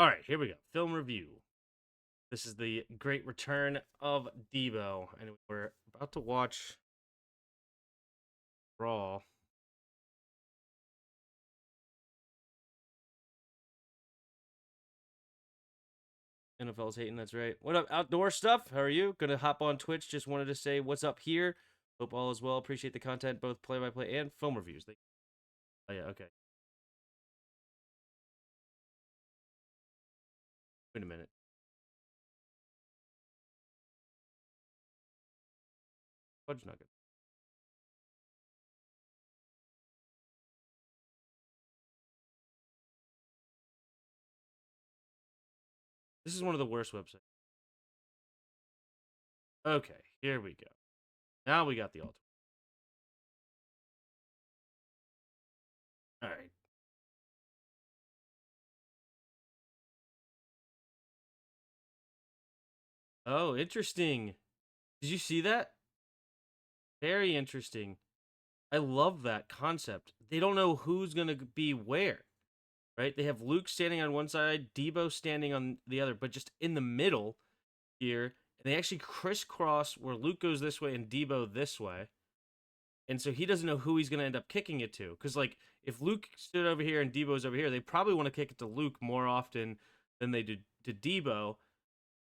All right, here we go. Film review. This is the great return of Debo, and we're about to watch Raw. NFL's hating, that's right. What up, outdoor stuff? How are you? Gonna hop on Twitch. Just wanted to say what's up here. Hope all is well. Appreciate the content, both play-by-play and film reviews. Oh, yeah, okay. Wait a minute. Fudge nugget. This is one of the worst websites. Okay, here we go. Now we got the ultimate. All right. Oh, interesting. Did you see that? Very interesting. I love that concept. They don't know who's going to be where, right? They have Luke standing on one side, Debo standing on the other, but just in the middle here. And they actually crisscross where Luke goes this way and Debo this way. And so he doesn't know who he's going to end up kicking it to. Because, like, if Luke stood over here and Debo's over here, they probably want to kick it to Luke more often than they do to Debo.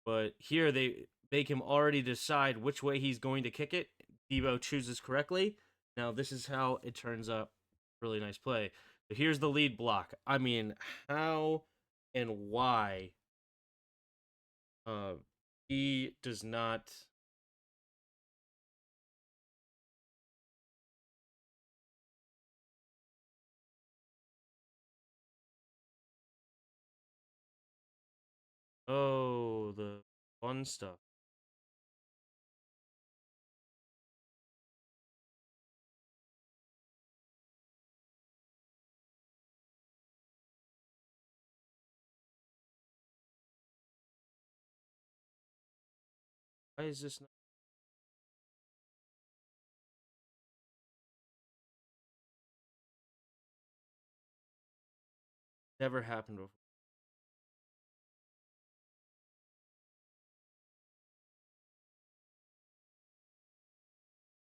But here they make him already decide which way he's going to kick it. Debo chooses correctly. Now, this is how it turns up. Really nice play. So here's the lead block. I mean, how and why he does not... Oh, the fun stuff. Why is this not... Never happened before?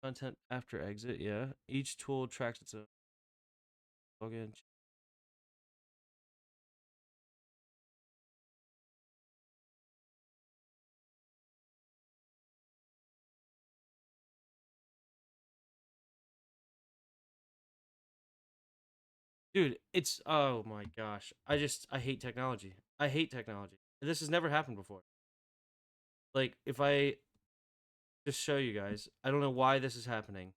Content after exit, yeah. Each tool tracks its own login. Dude, it's... Oh my gosh. I hate technology. I hate technology. This has never happened before. Like, if I just show you guys, I don't know why this is happening,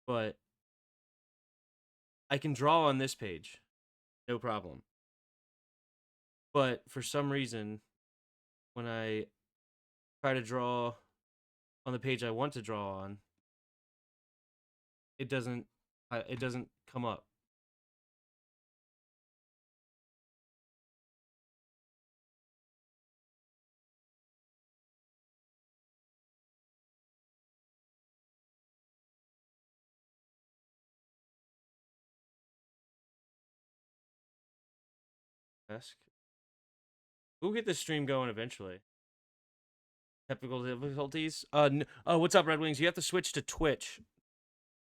but I can draw on this page. No problem. But for some reason, when I try to draw on the page I want to draw on, it doesn't come up. Ask. We'll get this stream going eventually. Technical difficulties. Oh, what's up, Red Wings? You have to switch to Twitch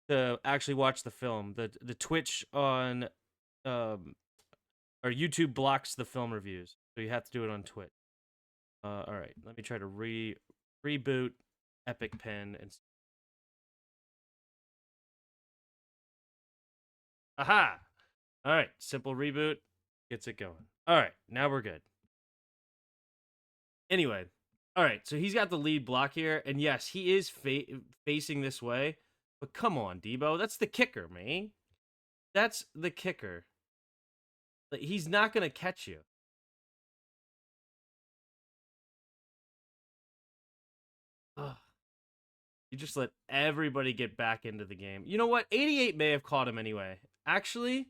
to actually watch the film. The Twitch on or YouTube blocks the film reviews, so you have to do it on Twitch. All right, let me try to reboot Epic Pen and... Aha! All right, simple reboot gets it going. All right, now we're good. Anyway, all right, so he's got the lead block here, and yes, he is facing this way, but come on, Debo, that's the kicker, man. That's the kicker. Like, he's not going to catch you. Ugh. You just let everybody get back into the game. You know what? 88 may have caught him anyway. Actually,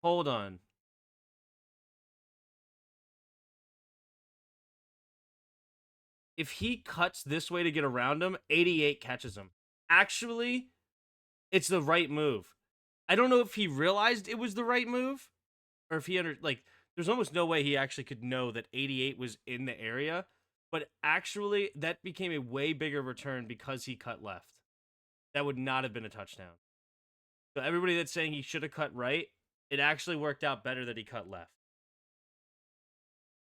hold on. If he cuts this way to get around him, 88 catches him. Actually, it's the right move. I don't know if he realized it was the right move or if he there's almost no way he actually could know that 88 was in the area. But actually, that became a way bigger return because he cut left. That would not have been a touchdown. So everybody that's saying he should have cut right, it actually worked out better that he cut left.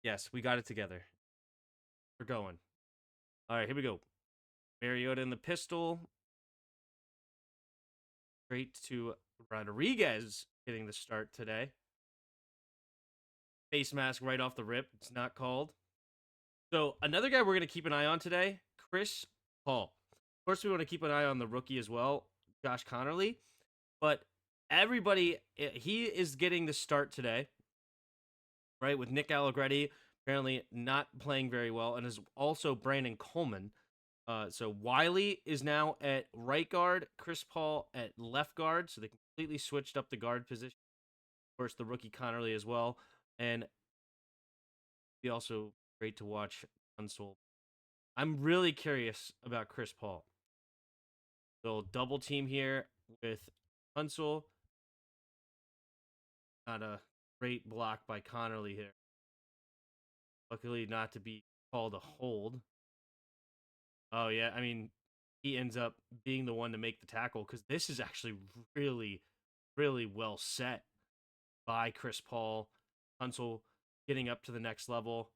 Yes, we got it together. We're going. All right, here we go. Mariota in the pistol. Straight to Rodriguez getting the start today. Face mask right off the rip. It's not called. So another guy we're going to keep an eye on today, Chris Paul. Of course, we want to keep an eye on the rookie as well, Josh Connerly. But everybody, he is getting the start today, right? With Nick Allegretti apparently not playing very well, and is also Brandon Coleman. So Wiley is now at right guard, Chris Paul at left guard. So they completely switched up the guard position. Of course, the rookie Connerly as well, and be also great to watch Unsole. I'm really curious about Chris Paul. They'll double team here with Unsole. Not a great block by Connerly here. Luckily, not to be called a hold. Oh, yeah. I mean, he ends up being the one to make the tackle because this is actually really, really well set by Chris Paul. Unsole getting up to the next level.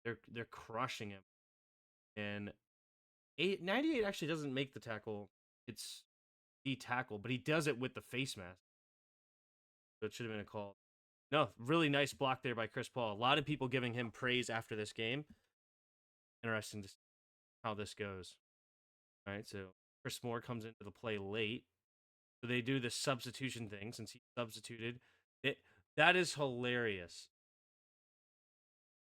They're crushing him. And 98 actually doesn't make the tackle. It's the tackle, but he does it with the face mask. So it should have been a call. No, really nice block there by Chris Paul. A lot of people giving him praise after this game. Interesting to see how this goes. All right, so Chris Moore comes into the play late. So they do the substitution thing since he substituted. That is hilarious.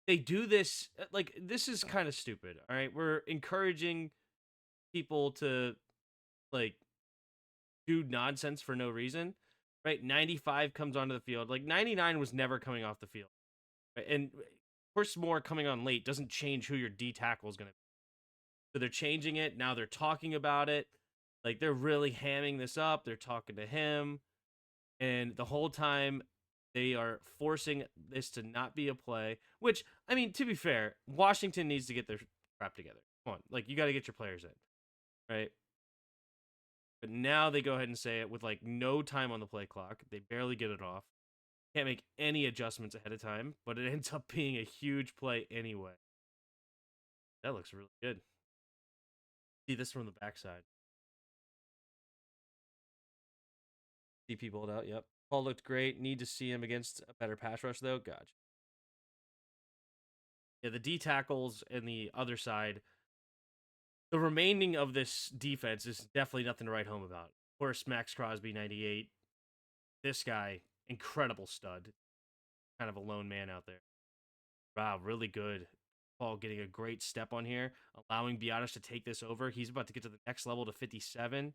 They do this, like, this is kind of stupid. All right, we're encouraging people to, like, do nonsense for no reason. Right, 95 comes onto the field. Like, 99 was never coming off the field. Right? And Chris Moore coming on late doesn't change who your D tackle is going to be. So they're changing it. Now they're talking about it. Like, they're really hamming this up. They're talking to him. And the whole time, they are forcing this to not be a play. Which, I mean, to be fair, Washington needs to get their crap together. Come on. Like, you got to get your players in. Right? But now they go ahead and say it with, like, no time on the play clock. They barely get it off. Can't make any adjustments ahead of time. But it ends up being a huge play anyway. That looks really good. See this from the backside. CP bowled out, yep. Paul looked great. Need to see him against a better pass rush, though. Gotcha. Yeah, the D tackles and the other side, the remaining of this defense is definitely nothing to write home about. Of course, Max Crosby, 98. This guy, incredible stud. Kind of a lone man out there. Wow, really good. Paul getting a great step on here, allowing Biotis to take this over. He's about to get to the next level to 57.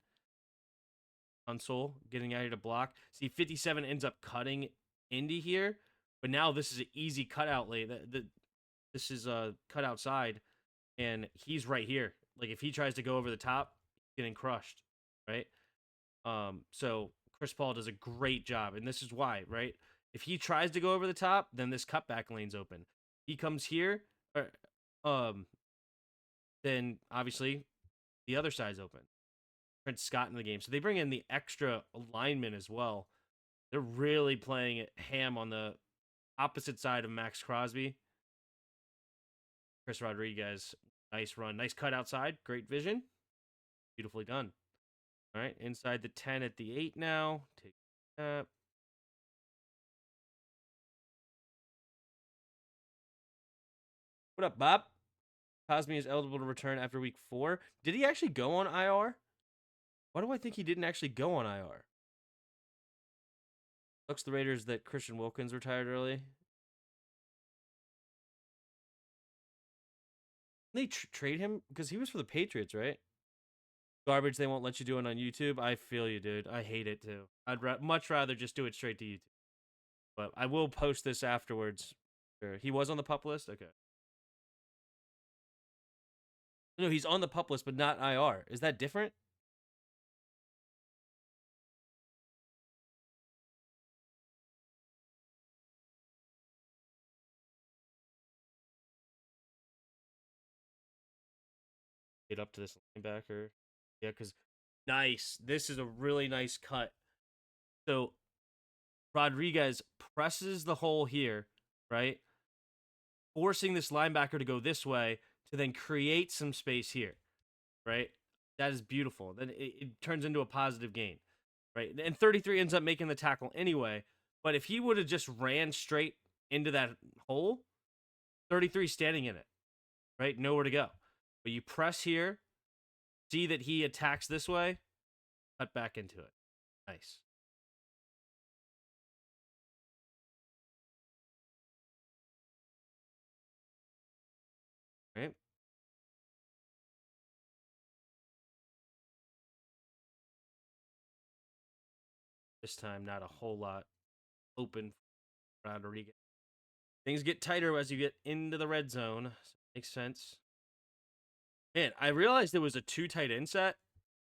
Unsole getting out here to block. See, 57 ends up cutting into here, but now this is an easy cutout lane. This is a cut outside, and he's right here. Like, if he tries to go over the top, he's getting crushed, right? So Chris Paul does a great job, and this is why, right? If he tries to go over the top, then this cutback lane's open. He comes here, then obviously the other side's open. Trent Scott in the game. So they bring in the extra lineman as well. They're really playing it ham on the opposite side of Max Crosby. Chris Rodriguez, nice run. Nice cut outside. Great vision. Beautifully done. All right, inside the 10 at the 8 now. Take that. What up, Bob? Cosme is eligible to return after week 4. Did he actually go on IR? Why do I think he didn't actually go on IR? Looks the Raiders that Christian Wilkins retired early. They trade him because he was for the Patriots, right? Garbage they won't let you do it on YouTube. I feel you, dude. I hate it too. I'd much rather just do it straight to YouTube. But I will post this afterwards. Sure. He was on the pup list? Okay. No, he's on the pup list, but not IR. Is that different? Get up to this linebacker. Yeah, because nice. This is a really nice cut. So Rodriguez presses the hole here, right? Forcing this linebacker to go this way to then create some space here, right? That is beautiful. Then it turns into a positive gain, right? And 33 ends up making the tackle anyway. But if he would have just ran straight into that hole, 33 standing in it, right? Nowhere to go. But you press here, see that he attacks this way, cut back into it. Nice. Right? This time, not a whole lot open for Rodriguez. Things get tighter as you get into the red zone. So makes sense. Man, I realized there was a two tight end set.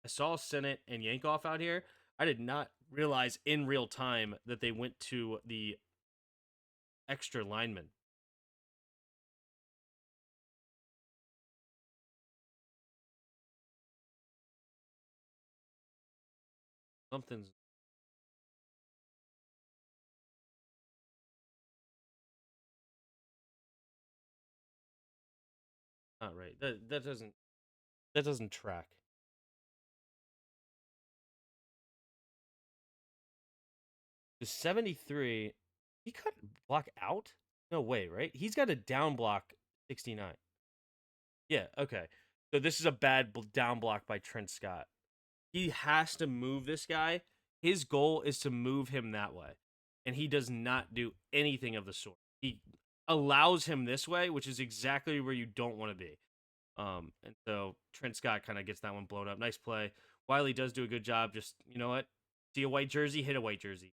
I saw Sennett and Yankoff out here. I did not realize in real time that they went to the extra lineman. Something's not right. That doesn't track. The 73, he cut block out? No way, right? He's got a down block 69. Yeah, okay. So this is a bad down block by Trent Scott. He has to move this guy. His goal is to move him that way. And he does not do anything of the sort. He allows him this way, which is exactly where you don't want to be. And so Trent Scott kind of gets that one blown up. Nice play. Wiley does do a good job. Just, you know what? See a white jersey, hit a white jersey.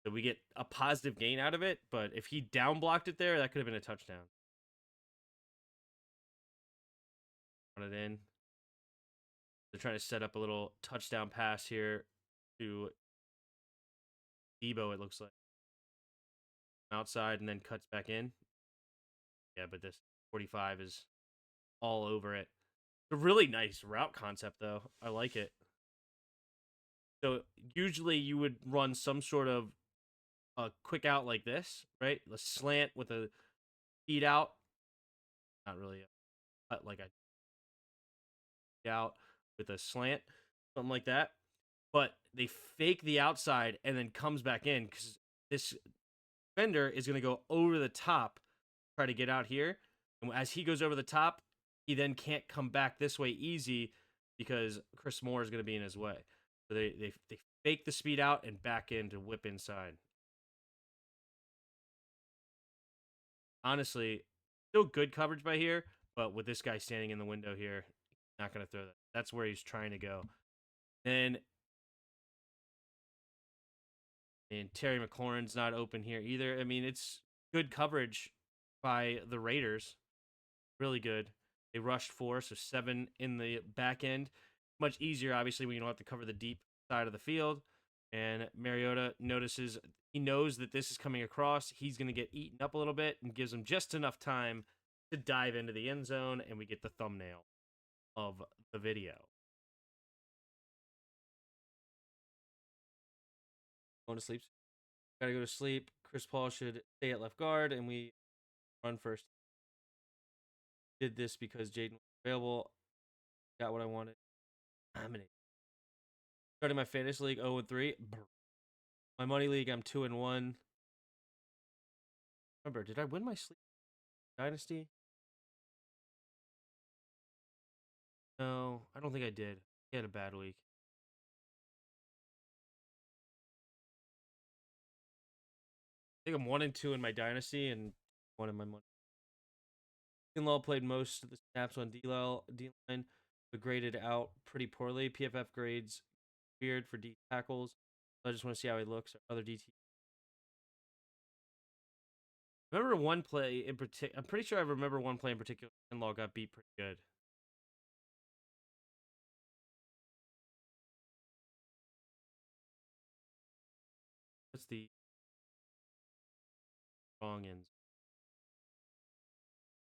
So we get a positive gain out of it. But if he down blocked it there, that could have been a touchdown. Run it in. They're trying to set up a little touchdown pass here to Debo, it looks like. Outside and then cuts back in. Yeah, but this 45 is all over it. It's a really nice route concept, though. I like it. So usually you would run some sort of a quick out like this, right? A slant with a feed out. Not really like a out with a slant, something like that. But they fake the outside and then comes back in because this defender is going to go over the top, try to get out here. And as he goes over the top, he then can't come back this way easy because Chris Moore is going to be in his way. So they fake the speed out and back in to whip inside. Honestly, still good coverage by here, but with this guy standing in the window here, not going to throw that. That's where he's trying to go. Then and Terry McLaurin's not open here either. I mean, it's good coverage by the Raiders. Really good. They rushed four, so 7 in the back end. Much easier, obviously, when you don't have to cover the deep side of the field. And Mariota notices, he knows that this is coming across. He's going to get eaten up a little bit and gives him just enough time to dive into the end zone, and we get the thumbnail of the video. Going to sleep. Gotta go to sleep. Chris Paul should stay at left guard, and we run first. Did this because Jaden was available. Got what I wanted. I'm an starting my fantasy league 0-3. My money league, I'm 2-1. Remember, did I win my sleep dynasty? No, I don't think I did. He had a bad week. I think I'm 1-2 in my dynasty and one in my money. Kinlaw played most of the snaps on D-line, but graded out pretty poorly. PFF grades weird for D tackles. So I just want to see how he looks. Other DT. Remember one play in particular? I'm pretty sure I remember one play in particular. Kinlaw got beat pretty good. What's the wrong ends?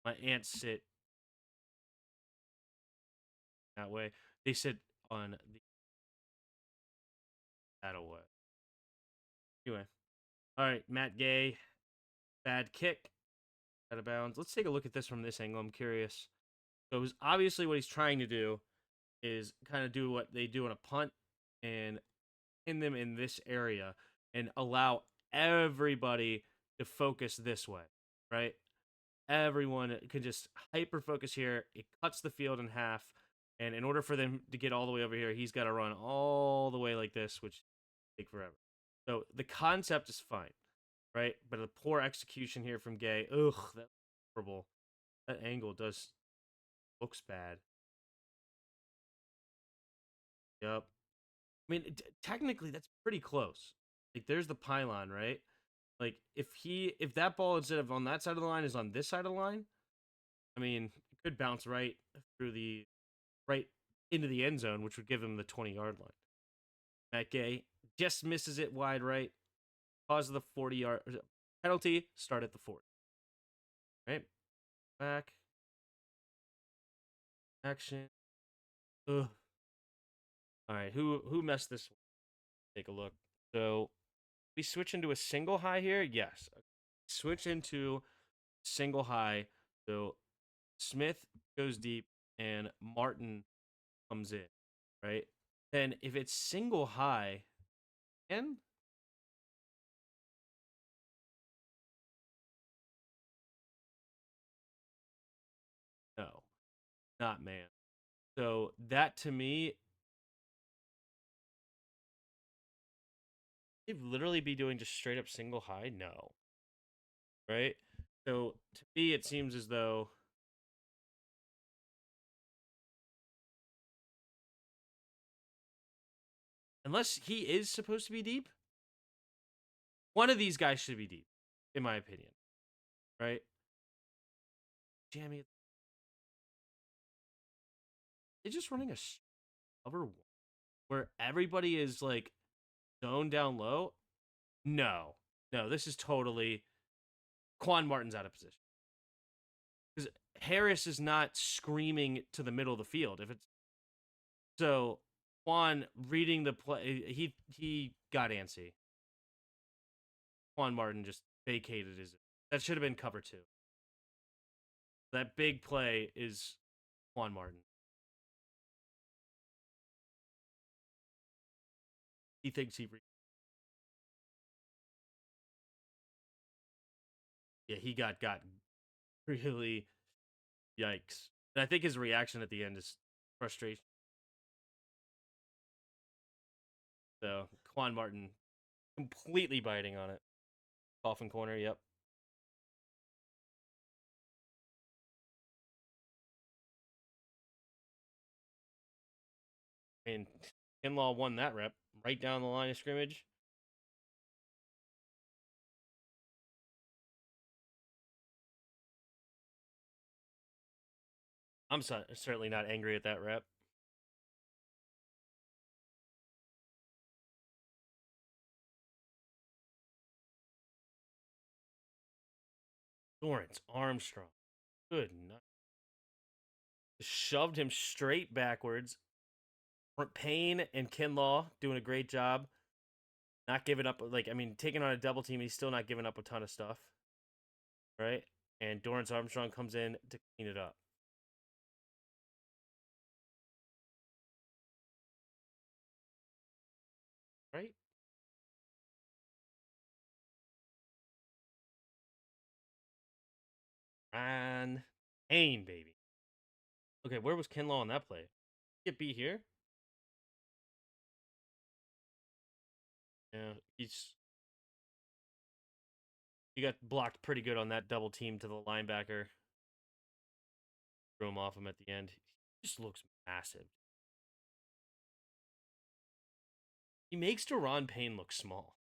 My aunt sit that way. They said on the that away. Anyway, all right, Matt Gay, bad kick, out of bounds. Let's take a look at this from this angle. I'm curious. So it was obviously what he's trying to do is kind of do what they do on a punt and pin them in this area and allow everybody to focus this way, right? Everyone can just hyper focus here. It cuts the field in half. And in order for them to get all the way over here, he's got to run all the way like this, which take forever. So the concept is fine, right? But the poor execution here from Gay, ugh, that's horrible. That angle does looks bad. Yep. I mean, technically that's pretty close. Like there's the pylon, right? Like if that ball instead of on that side of the line is on this side of the line, I mean, it could bounce through the right into the end zone, which would give him the 20-yard line. Matt Gay just misses it wide right, cause of the 40-yard penalty. Start at the 40. Right back action. Ugh. All right, who messed this one? Take a look. So we switch into a single high here. Yes, switch into single high. So Smith goes deep and Martin comes in, right? Then if it's single high, and no, not man. So that to me, they'd literally be doing just straight up single high. No, right? So to me, it seems as though unless he is supposed to be deep, one of these guys should be deep, in my opinion, right? Jamie, they're just running a cover where everybody is like zone down low. No, no, this is totally Quan Martin's out of position because Harris is not screaming to the middle of the field. If it's so, Quan reading the play, he got antsy. Quan Martin just vacated his. That should have been cover two. That big play is Quan Martin. He thinks yeah, he got really yikes. And I think his reaction at the end is frustration. So Quan Martin completely biting on it. Coffin corner, yep. And Kinlaw won that rep right down the line of scrimmage. I'm certainly not angry at that rep. Dorrance Armstrong. Good night. Shoved him straight backwards. Payne and Kinlaw doing a great job. Not giving up, like, I mean, taking on a double team, he's still not giving up a ton of stuff. Right? And Dorrance Armstrong comes in to clean it up. Right? And Payne, baby. Okay, where was Kinlaw on that play? Get beat here? Yeah, he got blocked pretty good on that double team to the linebacker. Threw him off him at the end. He just looks massive. He makes Deron Payne look small.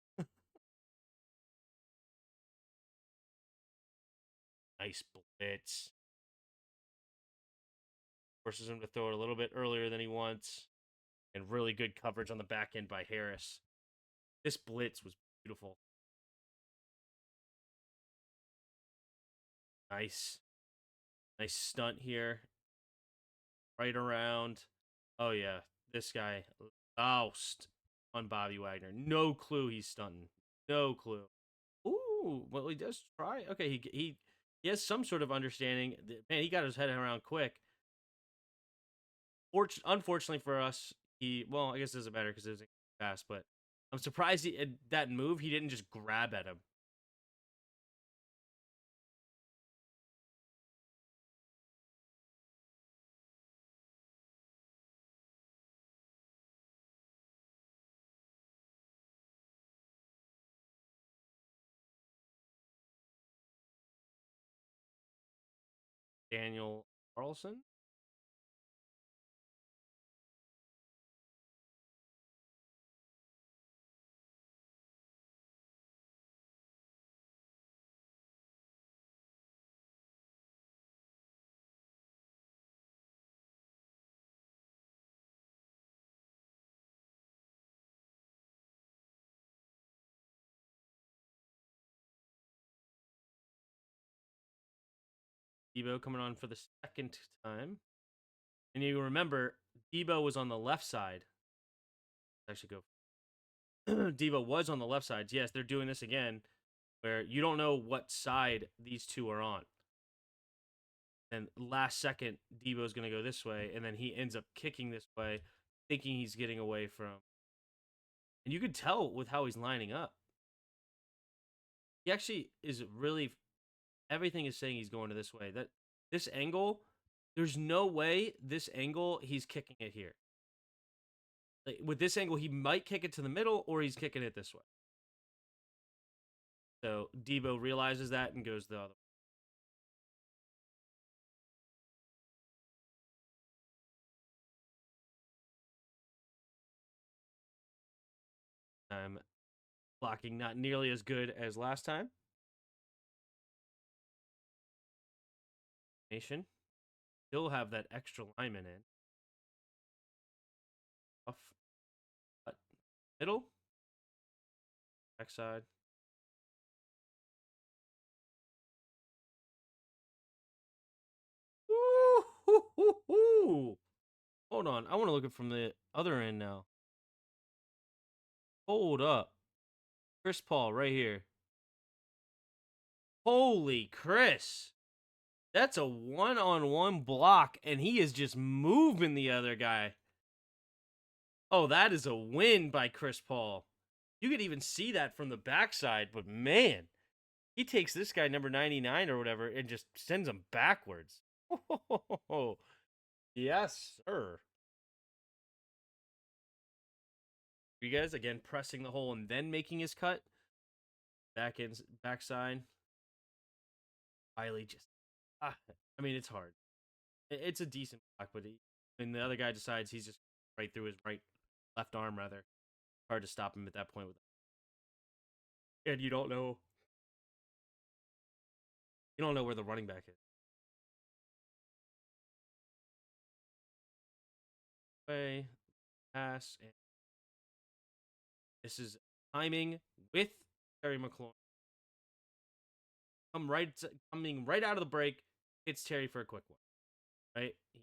Nice blitz. Forces him to throw it a little bit earlier than he wants. And really good coverage on the back end by Harris. This blitz was beautiful. Nice. Nice stunt here. Right around. Oh yeah, this guy loused on Bobby Wagner. No clue he's stunting. No clue. Ooh, well he does try. Okay, he has some sort of understanding. Man, he got his head around quick. Unfortunately for us, I guess it doesn't matter because it was fast. But I'm surprised that move he didn't just grab at him. Daniel Carlson. Debo coming on for the second time. And you remember, Debo was on the left side. Actually, go. Debo was on the left side. Yes, they're doing this again, where you don't know what side these two are on. And last second, Debo's going to go this way, and then he ends up kicking this way, thinking he's getting away from. And you could tell with how he's lining up. He actually is really. Everything is saying he's going to this way. That this angle, there's no way this angle he's kicking it here. Like, with this angle, he might kick it to the middle, or he's kicking it this way. So Debo realizes that and goes the other time. Blocking not nearly as good as last time. Nation still have that extra lineman in. Off middle, backside. Woo! Hold on, I want to look at from the other end now. Hold up, Chris Paul right here. Holy Chris! That's a one-on-one block, and he is just moving the other guy. Oh, that is a win by Chris Paul. You could even see that from the backside, but man, he takes this guy number 99 or whatever and just sends him backwards. Oh, yes, sir. You guys again pressing the hole and then making his cut. Backside. Wiley just I mean it's hard. It's a decent block, but and the other guy decides he's just right through his left arm rather. Hard to stop him at that point with and you don't know where the running back is. Way pass and this is timing with Terry McLaurin. Coming right out of the break, hits Terry for a quick one. Right? He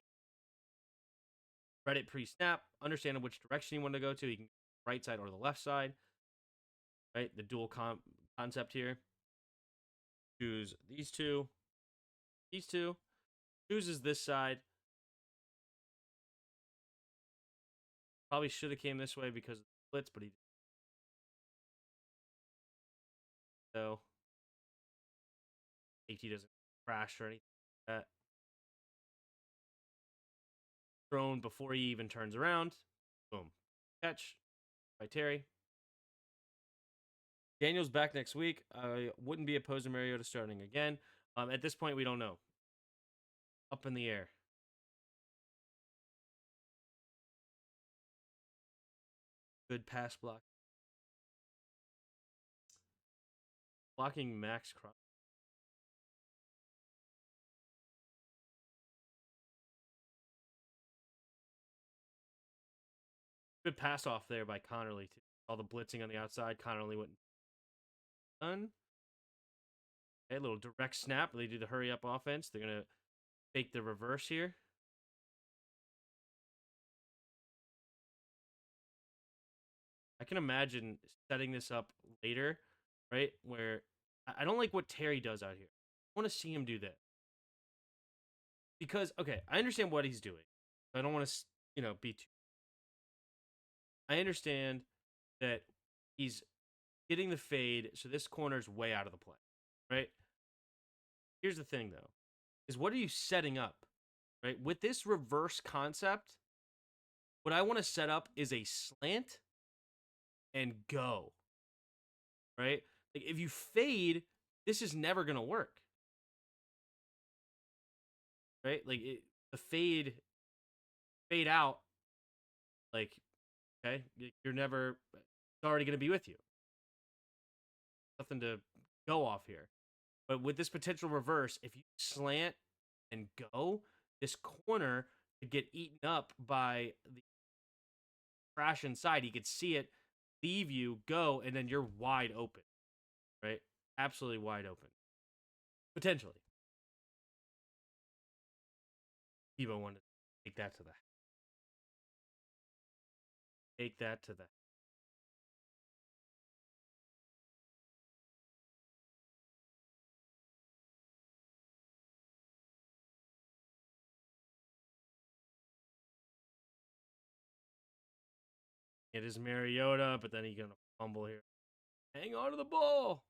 read it pre-snap, understanding which direction he wanted to go to. He can go right side or the left side. Right? The dual concept here. Choose these two. Chooses this side. Probably should have came this way because of the blitz, but he didn't. So safety doesn't crash or anything like that. Thrown before he even turns around. Boom. Catch by Terry. Daniel's back next week. I wouldn't be opposed to Mariota starting again. At this point, we don't know. Up in the air. Good pass block. Blocking Max Crosby. Good pass off there by Connerly, too. All the blitzing on the outside. Connerly went done. Okay, a little direct snap. They do the hurry up offense. They're going to fake the reverse here. I can imagine setting this up later, right? Where I don't like what Terry does out here. I want to see him do that because okay, I understand what he's doing. I don't want to, be too. I understand that he's getting the fade, so this corner's way out of the play, right? Here's the thing though, is what are you setting up, right? With this reverse concept, what I want to set up is a slant and go, right? Like if you fade, this is never gonna work, right? Like the fade out, like okay, you're never. It's already gonna be with you. Nothing to go off here. But with this potential reverse, if you slant and go, this corner could get eaten up by the crash inside. He could see it, leave you, go, and then you're wide open, right? Absolutely wide open. Potentially. Evo wanted to take that to the take that to the it is Mariota, but then he's gonna fumble here. Hang on to the ball.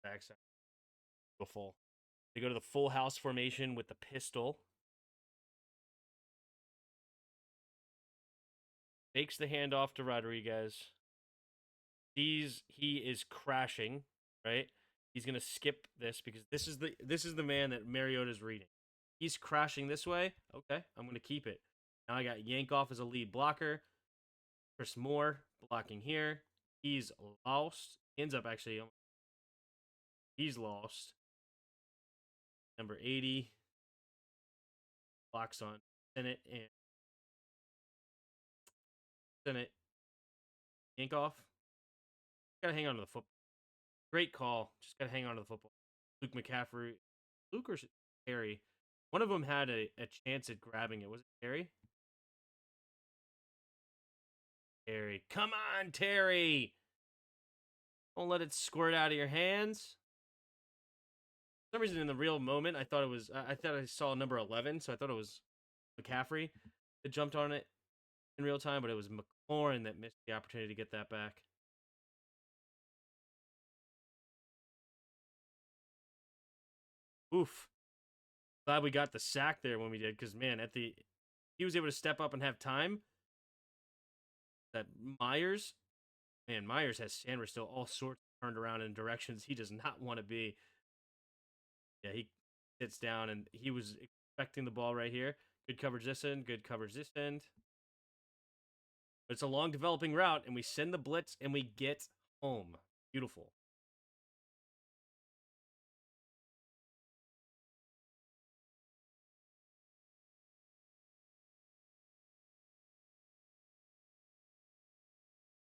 Backside. Go full. They go to the full house formation with the pistol. Makes the handoff to Rodriguez. He is crashing, right? He's gonna skip this because this is the man that Mariota's reading. He's crashing this way. Okay, I'm gonna keep it. Now I got Yankoff as a lead blocker. Chris Moore blocking here. He's lost. Ends up actually. He's lost. Number 80 blocks on Senate and Senate. Yankoff. Gotta hang on to the football. Great call. Just gotta hang on to the football. Luke McCaffrey. Luke or Terry? One of them had a chance at grabbing it. Was it Terry? Terry. Come on, Terry. Don't let it squirt out of your hands. For some reason, in the real moment, I thought it was. I thought I saw number 11, so I thought it was McCaffrey that jumped on it in real time, but it was McLaurin that missed the opportunity to get that back. Oof. Glad we got the sack there when we did, because man, he was able to step up and have time. That Myers, man, Myers has Sanders still all sorts turned around in directions he does not want to be. Yeah, he sits down and he was expecting the ball right here. Good coverage this end, good coverage this end. But it's a long developing route, and we send the blitz and we get home. Beautiful.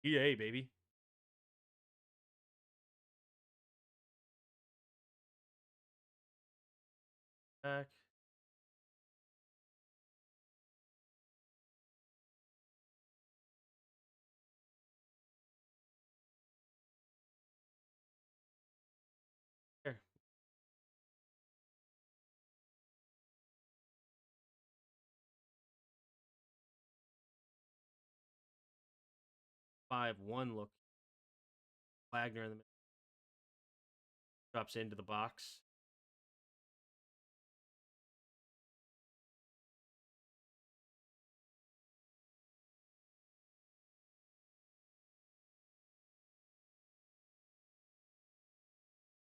EA, baby. Back. Here. 5-1 look. Wagner in the middle. Drops into the box.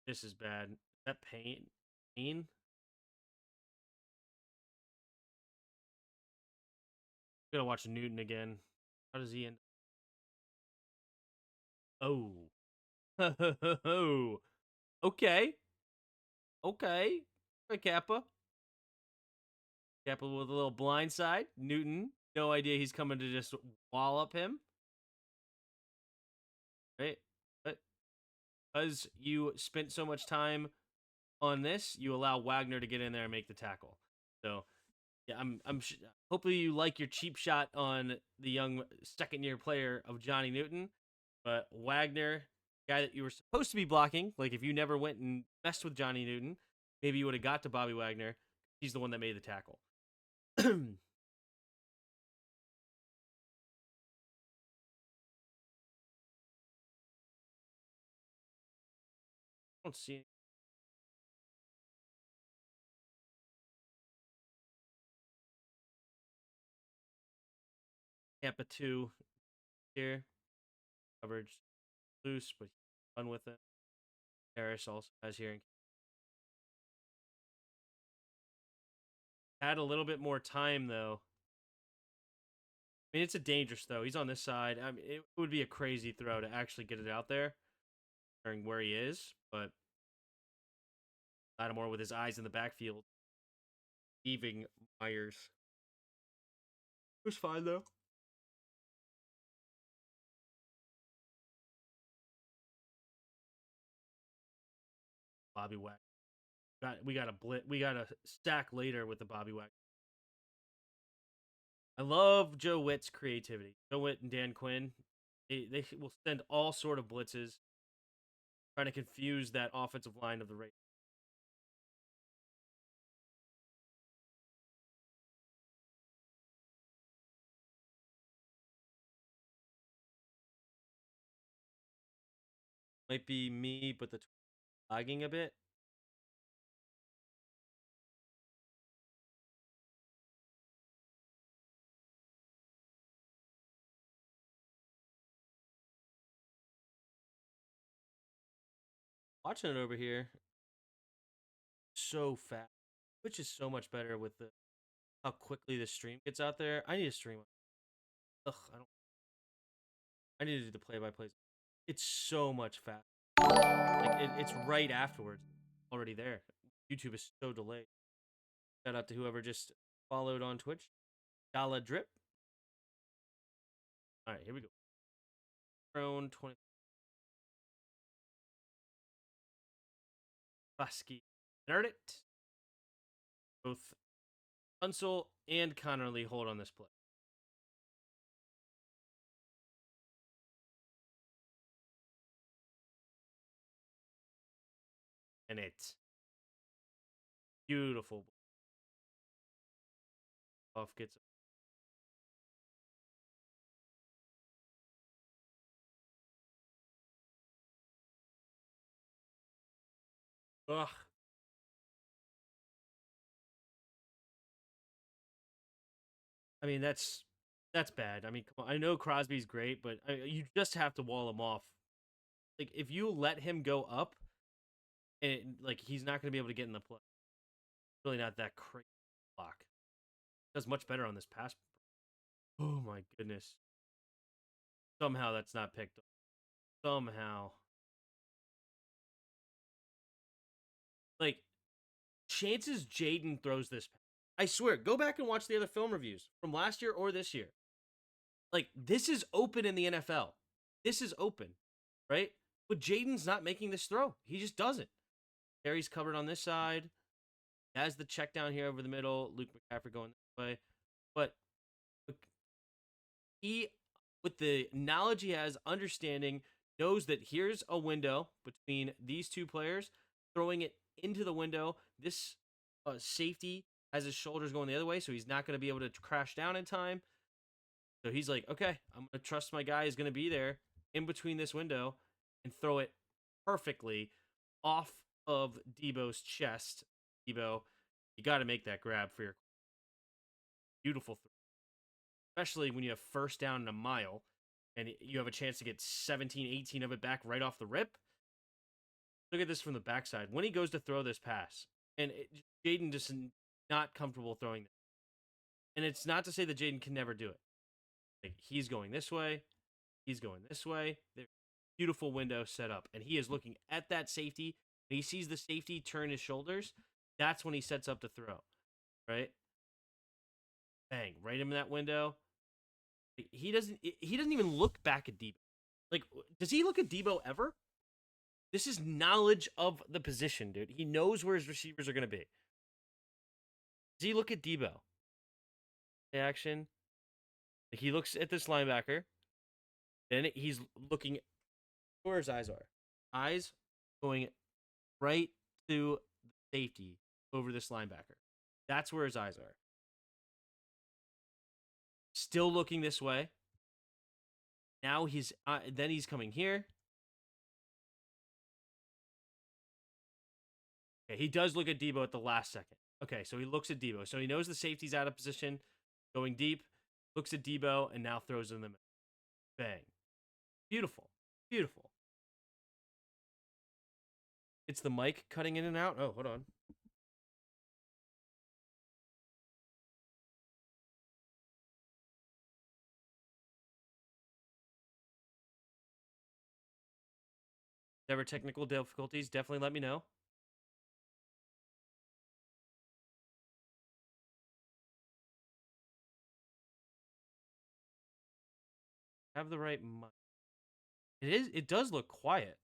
This is bad. Is that Payne? Payne? Gotta watch Newton again. How does he end? Oh. Okay. Okay. Hey, Kappa. Kappa with a little blind side. Newton, no idea he's coming to just wallop him. Right? But because you spent so much time on this, you allow Wagner to get in there and make the tackle. So Yeah, hopefully you like your cheap shot on the young second year player of Johnny Newton, but Wagner, guy that you were supposed to be blocking, like if you never went and messed with Johnny Newton, maybe you would have got to Bobby Wagner. He's the one that made the tackle. I don't see Tampa 2 here. Coverage loose, but fun with it. Harris also has here. Had a little bit more time though. I mean, it's a dangerous throw. He's on this side. I mean, it would be a crazy throw to actually get it out there during where he is, but Lattimore with his eyes in the backfield, heaving Myers. It was fine though. Bobby Wack. We got a blit. We got a stack later with the Bobby Wack. I love Joe Witt's creativity. Joe Witt and Dan Quinn, they will send all sort of blitzes, trying to confuse that offensive line of the Raiders. Might be me, but the lagging a bit. Watching it over here, so fast, which is so much better with the how quickly the stream gets out there. I need a stream. Ugh, I don't. I need to do the play-by-plays. It's so much faster. Like it's right afterwards, already there. YouTube is so delayed. Shout out to whoever just followed on Twitch. Dollar drip. All right, here we go. Prone 20. Bosky. Nerd it. Both Unsel and Connerly hold on this play. And it's beautiful. Off gets. Ugh. I mean, that's bad. I mean, come on. I know Crosby's great, but you just have to wall him off. Like if you let him go up, and like he's not going to be able to get in the play. Really not that crazy block. Does much better on this pass. Oh my goodness. Somehow that's not picked up. Somehow. Like chances Jaden throws this. I swear, go back and watch the other film reviews from last year or this year. Like this is open in the NFL. This is open, right? But Jaden's not making this throw. He just doesn't. Harry's covered on this side. Has the check down here over the middle. Luke McCaffrey going this way. But he, with the knowledge he has, understanding, knows that here's a window between these two players, throwing it into the window. This safety has his shoulders going the other way, so he's not going to be able to crash down in time. So he's like, okay, I'm going to trust my guy is going to be there in between this window and throw it perfectly off of Debo's chest. Debo, you got to make that grab for your beautiful throw, especially when you have first down in a mile and you have a chance to get 17, 18 of it back right off the rip. Look at this from the backside. When he goes to throw this pass, and Jaden just not comfortable throwing it. And it's not to say that Jaden can never do it. Like he's going this way, he's going this way. There's beautiful window set up, and he is looking at that safety. And he sees the safety turn his shoulders. That's when he sets up to throw. Right? Bang! Right in that window. He doesn't. He doesn't even look back at Debo. Like, does he look at Debo ever? This is knowledge of the position, dude. He knows where his receivers are going to be. Does he look at Debo? action. Like he looks at this linebacker, then he's looking where his eyes are. Eyes going right to safety over this linebacker. That's where his eyes are. Still looking this way. Now he's coming here. Okay, he does look at Debo at the last second. Okay, so he looks at Debo. So he knows the safety's out of position, going deep, looks at Debo, and now throws in the middle. Bang. Beautiful. Beautiful. It's the mic cutting in and out. Oh, hold on. Ever technical difficulties, definitely let me know. Have the right mic. It does look quiet.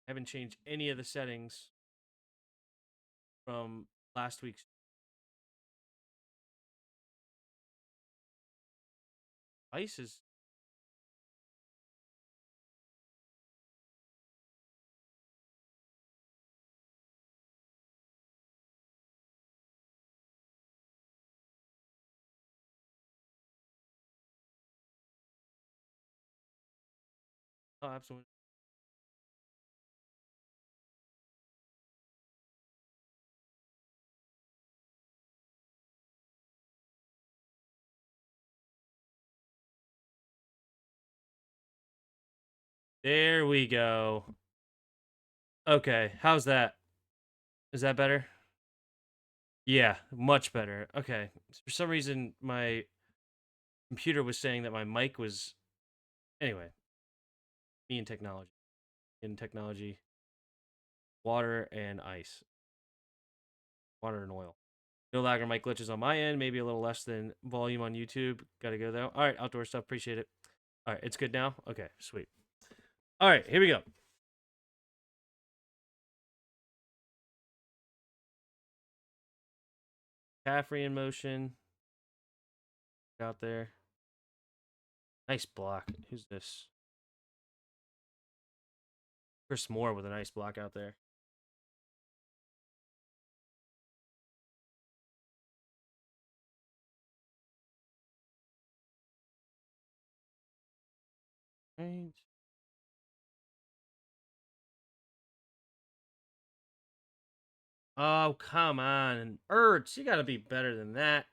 I haven't changed any of the settings from last week's. Ice is. Oh, absolutely. There we go. Okay, how's that? Is that better? Yeah, much better. Okay. For some reason, my computer was saying that my mic was. Anyway, me and technology. In technology, water and ice. Water and oil. No lag or mic glitches on my end. Maybe a little less than volume on YouTube. Gotta go though. All right, outdoor stuff. Appreciate it. All right, it's good now. Okay, sweet. All right, here we go. Caffrey in motion. Out there. Nice block. Who's this? Chris Moore with a nice block out there. Right. Oh, come on. Ertz, you got to be better than that.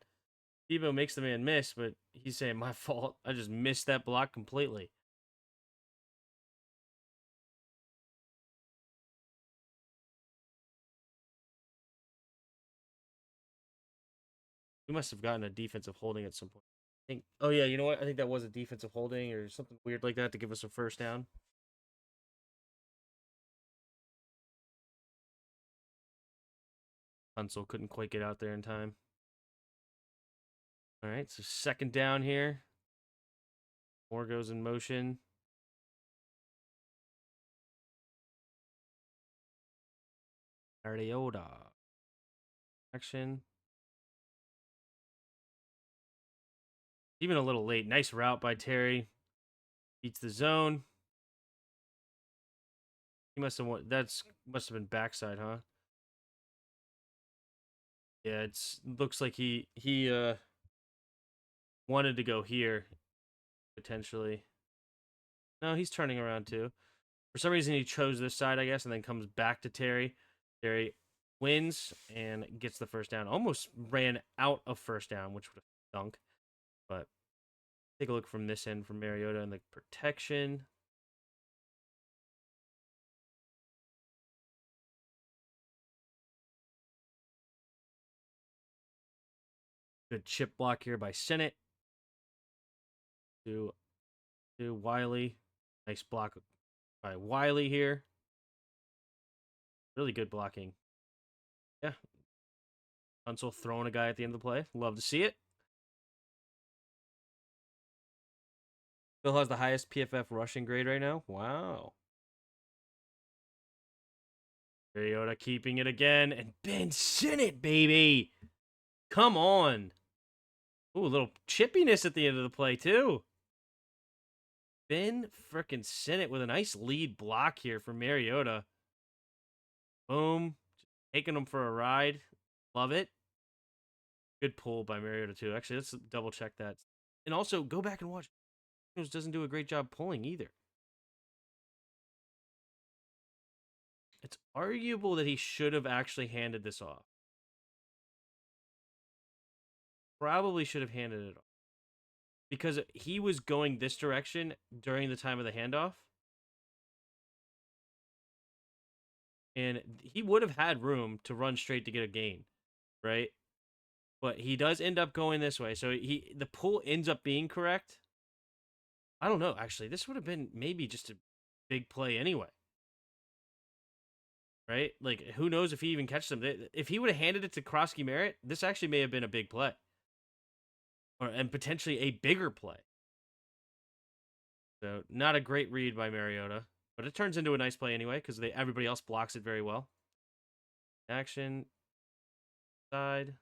Debo makes the man miss, but he's saying my fault. I just missed that block completely. We must have gotten a defensive holding at some point. I think. Oh yeah, you know what? I think that was a defensive holding or something weird like that to give us a first down. Hansel couldn't quite get out there in time. All right, so second down here. Moore goes in motion. Mariota. Action. Even a little late. Nice route by Terry. Beats the zone. He must have won. That's must have been backside, huh? Yeah, it's looks like he wanted to go here potentially. No, he's turning around too. For some reason, he chose this side, I guess, and then comes back to Terry. Terry wins and gets the first down. Almost ran out of first down, which would have stunk. But take a look from this end from Mariota and the protection. Good chip block here by Sennett to Wiley. Nice block by Wiley here. Really good blocking. Yeah. Tunsil throwing a guy at the end of the play. Love to see it. Bill has the highest PFF rushing grade right now. Wow. Mariota keeping it again, and Ben Sinnott, baby. Come on. Ooh, a little chippiness at the end of the play, too. Ben frickin' Sinnott with a nice lead block here for Mariota. Boom. Taking him for a ride. Love it. Good pull by Mariota, too. Actually, let's double check that. And also, go back and watch. Doesn't do a great job pulling either. It's arguable that he should have actually handed this off. Probably should have handed it off. Because he was going this direction during the time of the handoff. And he would have had room to run straight to get a gain, right? But he does end up going this way. So the pull ends up being correct. I don't know, actually. This would have been maybe just a big play anyway. Right? Like, who knows if he even catches them. If he would have handed it to Krosky Merritt, this actually may have been a big play. And potentially a bigger play. So, not a great read by Mariota. But it turns into a nice play anyway, because everybody else blocks it very well. Action. Side.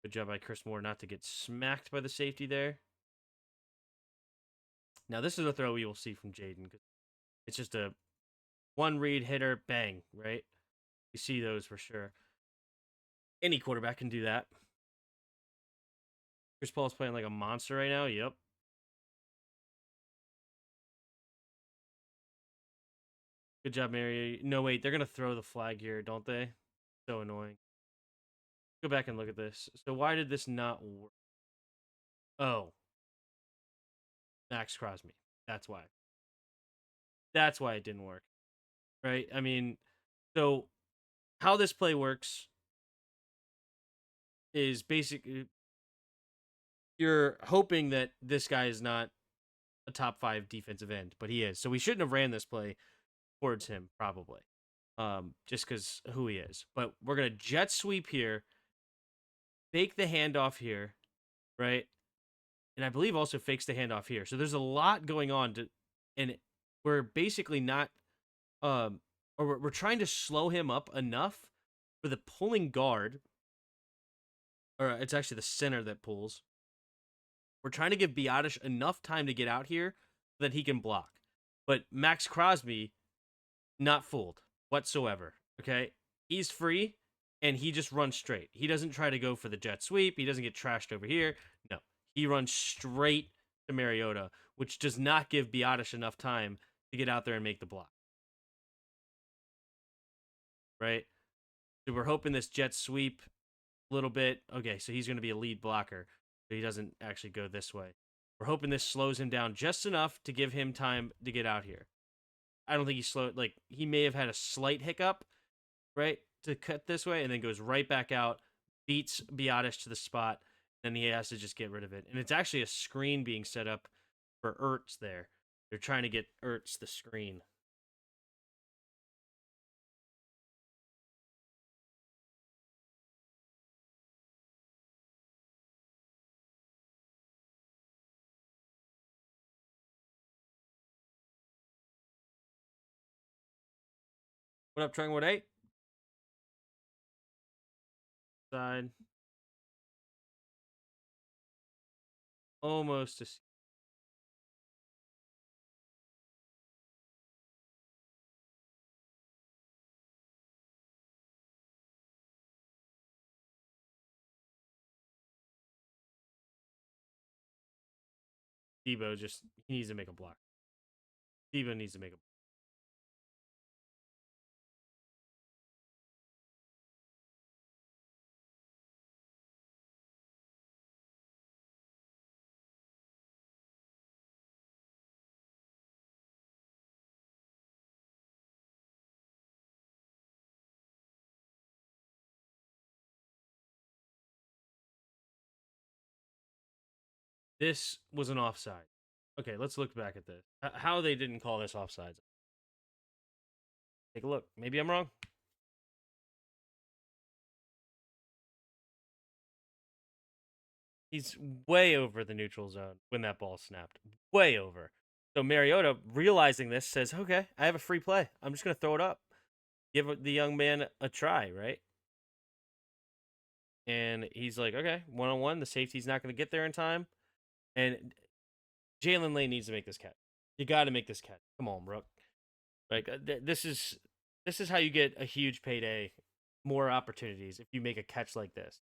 Good job by Chris Moore not to get smacked by the safety there. Now, this is a throw we will see from Jaden. It's just a one read hitter, bang, right? You see those for sure. Any quarterback can do that. Chris Paul's playing like a monster right now. Yep. Good job, Mary. No, wait, they're going to throw the flag here, don't they? So annoying. Go back and look at this. So why did this not work? Oh. Max Crosby. That's why. That's why it didn't work. Right? I mean, so how this play works is basically you're hoping that this guy is not a top 5 defensive end, but he is. So we shouldn't have ran this play towards him, probably. Just because who he is. But we're going to jet sweep here, fake the handoff here, right? And I believe also fakes the handoff here. So there's a lot going on, and we're basically not, or we're trying to slow him up enough for the pulling guard, or it's actually the center that pulls. We're trying to give Biotish enough time to get out here so that he can block. But Max Crosby, not fooled whatsoever. Okay? He's free and he just runs straight. He doesn't try to go for the jet sweep. He doesn't get trashed over here. No. He runs straight to Mariota, which does not give Biotish enough time to get out there and make the block. Right? So we're hoping this jet sweep a little bit. Okay, so he's going to be a lead blocker. So he doesn't actually go this way. We're hoping this slows him down just enough to give him time to get out here. I don't think he slowed. Like, he may have had a slight hiccup, right, to cut this way, and then goes right back out, beats Biotish to the spot, and he has to just get rid of it. And it's actually a screen being set up for Ertz there. They're trying to get Ertz the screen. What up, Trungwood 8? Side. Almost a Debo just he needs to make a block. Debo needs to make a. This was an offside. Okay, let's look back at this. How they didn't call this offside. Take a look. Maybe I'm wrong. He's way over the neutral zone when that ball snapped. Way over. So Mariota, realizing this, says, okay, I have a free play. I'm just going to throw it up. give the young man a try, right? And he's like, okay, 1-on-1, the safety's not going to get there in time. And Jalen Lane needs to make this catch. You got to make this catch. Come on, Brooke. Like this is how you get a huge payday, more opportunities if you make a catch like this,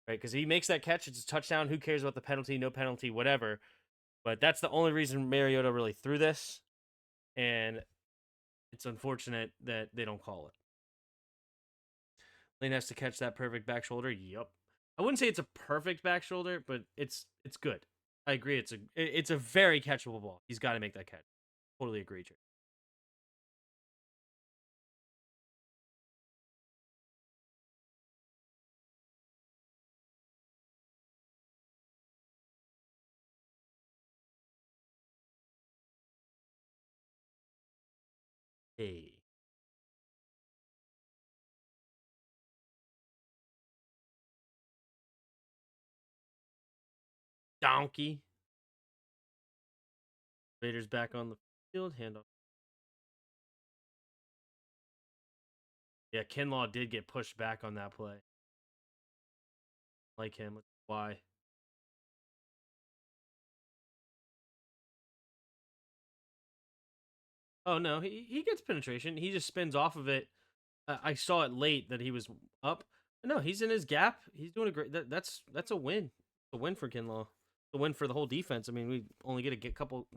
right? Because he makes that catch, it's a touchdown. Who cares about the penalty? No penalty, whatever. But that's the only reason Mariota really threw this, and it's unfortunate that they don't call it. Lane has to catch that perfect back shoulder. Yup. I wouldn't say it's a perfect back shoulder, but it's good. I agree. It's a very catchable ball. He's got to make that catch. Totally agree, Jer. Hey, donkey. Raiders back on the field. Handoff. Yeah, Kinlaw did get pushed back on that play. Like him. Why? Oh no, he gets penetration. He just spins off of it. I saw it late that he was up. No, he's in his gap. He's doing a great. That's a win. It's a win for Kinlaw. It's a win for the whole defense. I mean, we only get a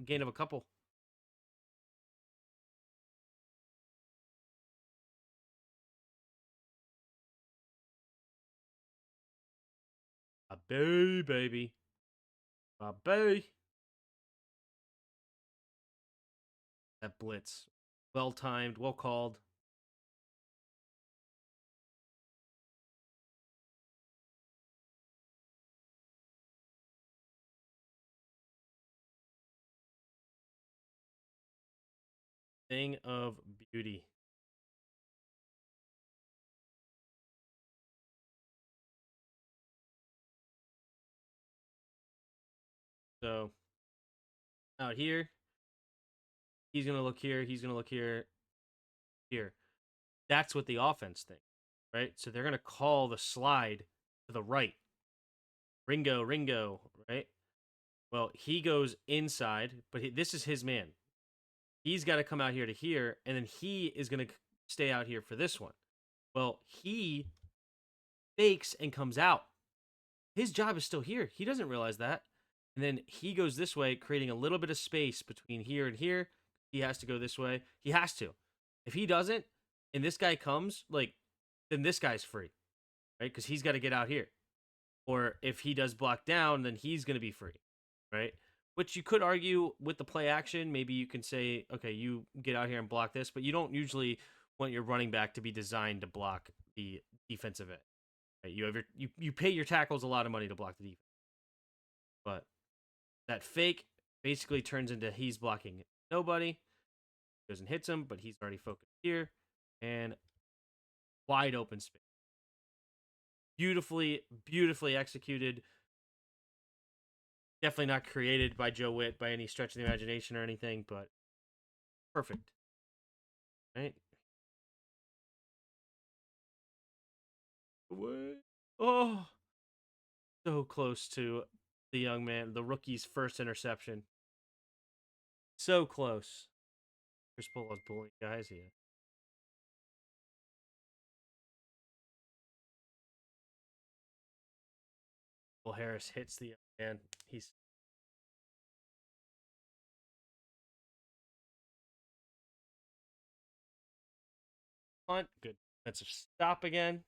gain of a couple. A bay baby. A bay. That blitz. Well timed. Well called. Thing of beauty. So out here, he's gonna look here. He's gonna look here. Here. That's what the offense thinks, right? So they're gonna call the slide to the right. Ringo, Ringo, right? Well, he goes inside, but this is his man. He's got to come out here to here, and then he is going to stay out here for this one. Well, he fakes and comes out. His job is still here. He doesn't realize that. And then he goes this way, creating a little bit of space between here and here. He has to go this way. He has to. If he doesn't, and this guy comes, like, then this guy's free, right? Because he's got to get out here. Or if he does block down, then he's going to be free, right? Which you could argue with the play action. Maybe you can say, okay, you get out here and block this, but you don't usually want your running back to be designed to block the defensive end. Right? You pay your tackles a lot of money to block the defense, but that fake basically turns into he's blocking nobody, goes and hits him, but he's already focused here, and wide open space. Beautifully executed. Definitely not created by Joe Witt by any stretch of the imagination or anything, but perfect. Right? What? Oh, so close to the young man, the rookie's first interception. So close. Chris Paul is bullying guys here. Will Harris hits the young man. He's punt. Good. That's a stop again.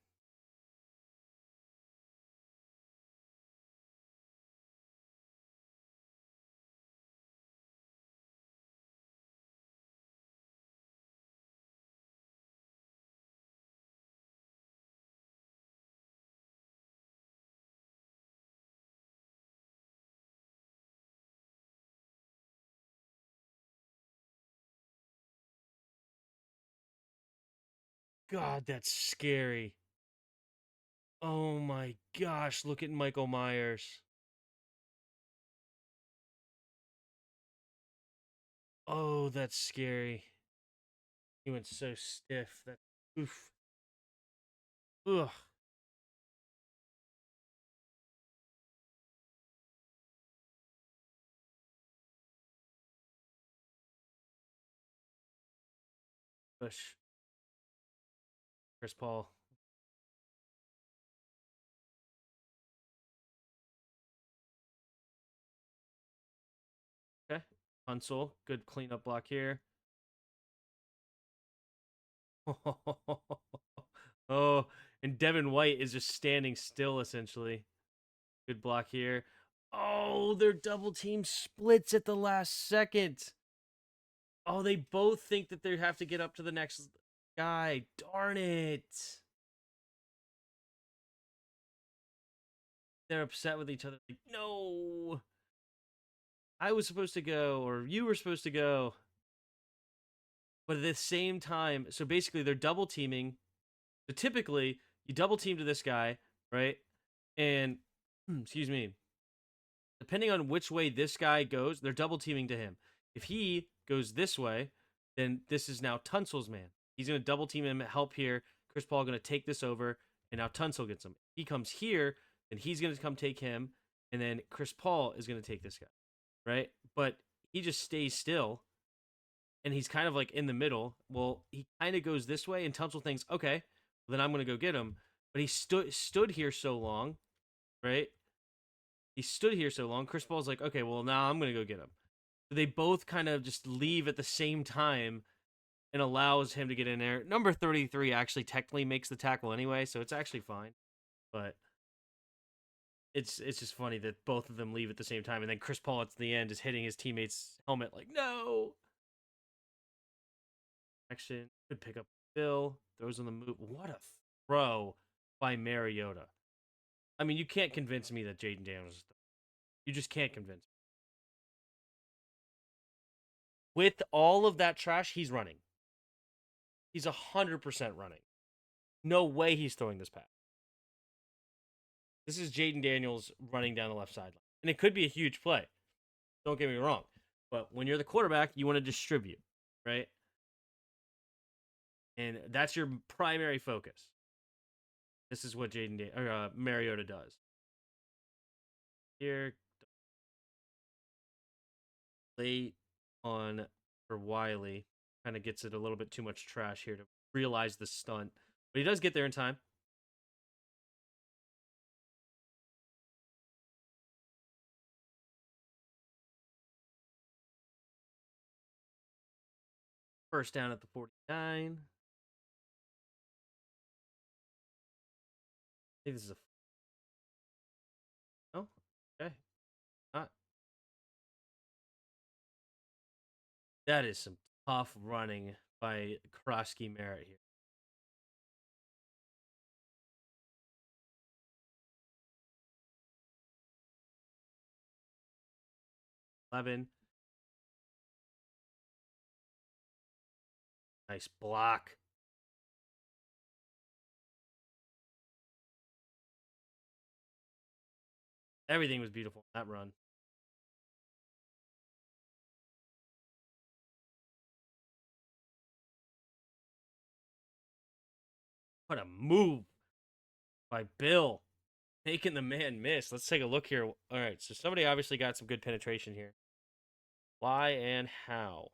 God, that's scary. Oh my gosh, look at Michael Myers. Oh, that's scary. He went so stiff. That Oof. Ugh. Push. Chris Paul. Okay. Hansel. Good cleanup block here. Oh, and Devin White is just standing still essentially. Good block here. Oh, their double team splits at the last second. Oh, they both think that they have to get up to the next guy. Darn it. They're upset with each other. Like, no, I was supposed to go, or you were supposed to go. But at the same time, so basically they're double teaming. So typically, you double team to this guy, right? And, excuse me, depending on which way this guy goes, they're double teaming to him. If he goes this way, then this is now Tunsil's man. He's going to double team him, help here. Chris Paul going to take this over, and now Tunsil gets him. If he comes here, then he's going to come take him, and then Chris Paul is going to take this guy, right? But he just stays still, and he's kind of like in the middle. Well, he kind of goes this way, and Tunsil thinks, okay, well, then I'm going to go get him. But he stood here so long, right? He stood here so long. Chris Paul's like, okay, well, now I'm going to go get him. So they both kind of just leave at the same time and allows him to get in there. Number 33 actually technically makes the tackle anyway, so it's actually fine. But it's just funny that both of them leave at the same time, and then Chris Paul at the end is hitting his teammate's helmet like, no. Action. Could pick up Bill. Throws on the move. What a throw by Mariota. I mean, you can't convince me that Jaden Daniels. You just can't convince me. With all of that trash, he's running. He's 100% running. No way he's throwing this pass. This is Jaden Daniels running down the left sideline. And it could be a huge play. Don't get me wrong. But when you're the quarterback, you want to distribute, right? And that's your primary focus. This is what Mariota does. Here, late on for Wiley. Kind of gets it a little bit too much trash here to realize the stunt. But he does get there in time. First down at the 49. I think this is a. Oh, okay. Not. That is some tough running by Krosky Merritt here. Levin. Nice block. Everything was beautiful in that run. What a move by Bill. Making the man miss. Let's take a look here. All right, so somebody obviously got some good penetration here. Why and how?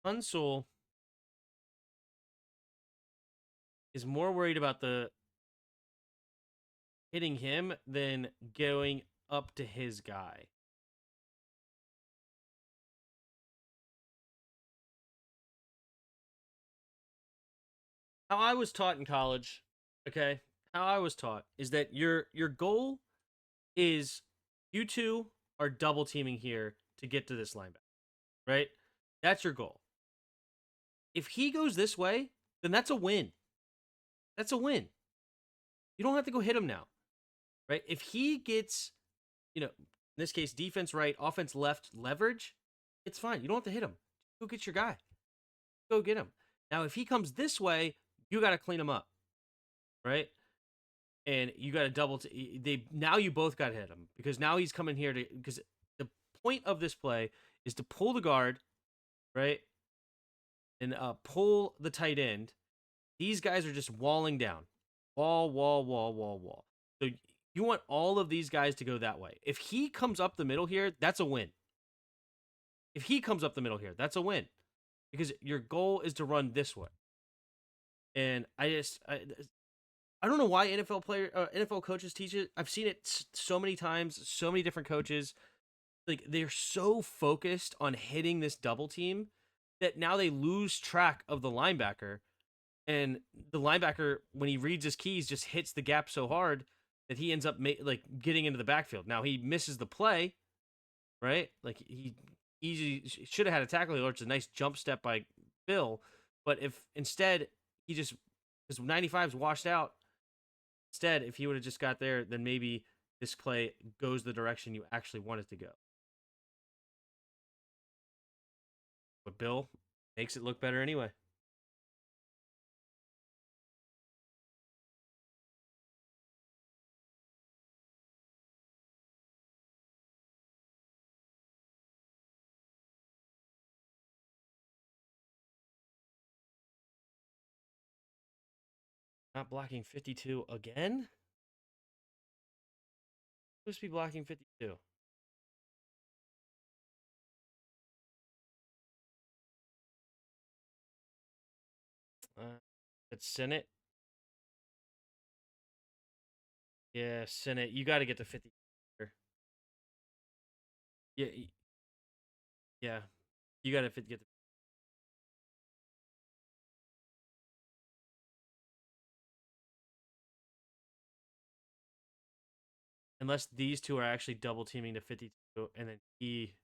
Tunsil is more worried about the hitting him than going up to his guy. How I was taught in college, okay? How I was taught is that your goal is you two are double teaming here to get to this linebacker, right? That's your goal. If he goes this way, then that's a win. That's a win. You don't have to go hit him now, right? If he gets, you know, In this case, defense right, offense left, leverage. It's fine. You don't have to hit him. Go get your guy. Go get him. Now, if he comes this way, you got to clean him up, right? And you got to they now you both got to hit him because now he's coming here to because the point of this play is to pull the guard, right, and pull the tight end. These guys are just walling down, wall, wall, wall, wall, wall. So you want all of these guys to go that way. If he comes up the middle here, that's a win. If he comes up the middle here, that's a win because your goal is to run this way. And I don't know why NFL coaches teach it. I've seen it so many times, so many different coaches. Like they're so focused on hitting this double team that now they lose track of the linebacker, and the linebacker when he reads his keys just hits the gap so hard that he ends up like getting into the backfield. Now he misses the play, right? Like he easy should have had a tackle alert. It's a nice jump step by Bill, but if instead he just because 95's washed out. Instead, if he would have just got there, then maybe this play goes the direction you actually want it to go. But Bill makes it look better anyway. Not blocking 52 again? Supposed to be blocking 52. It's Senate. Yeah, Senate. You got to get to 50. Yeah, yeah. You got to get the. Unless these two are actually double teaming to 52, and then he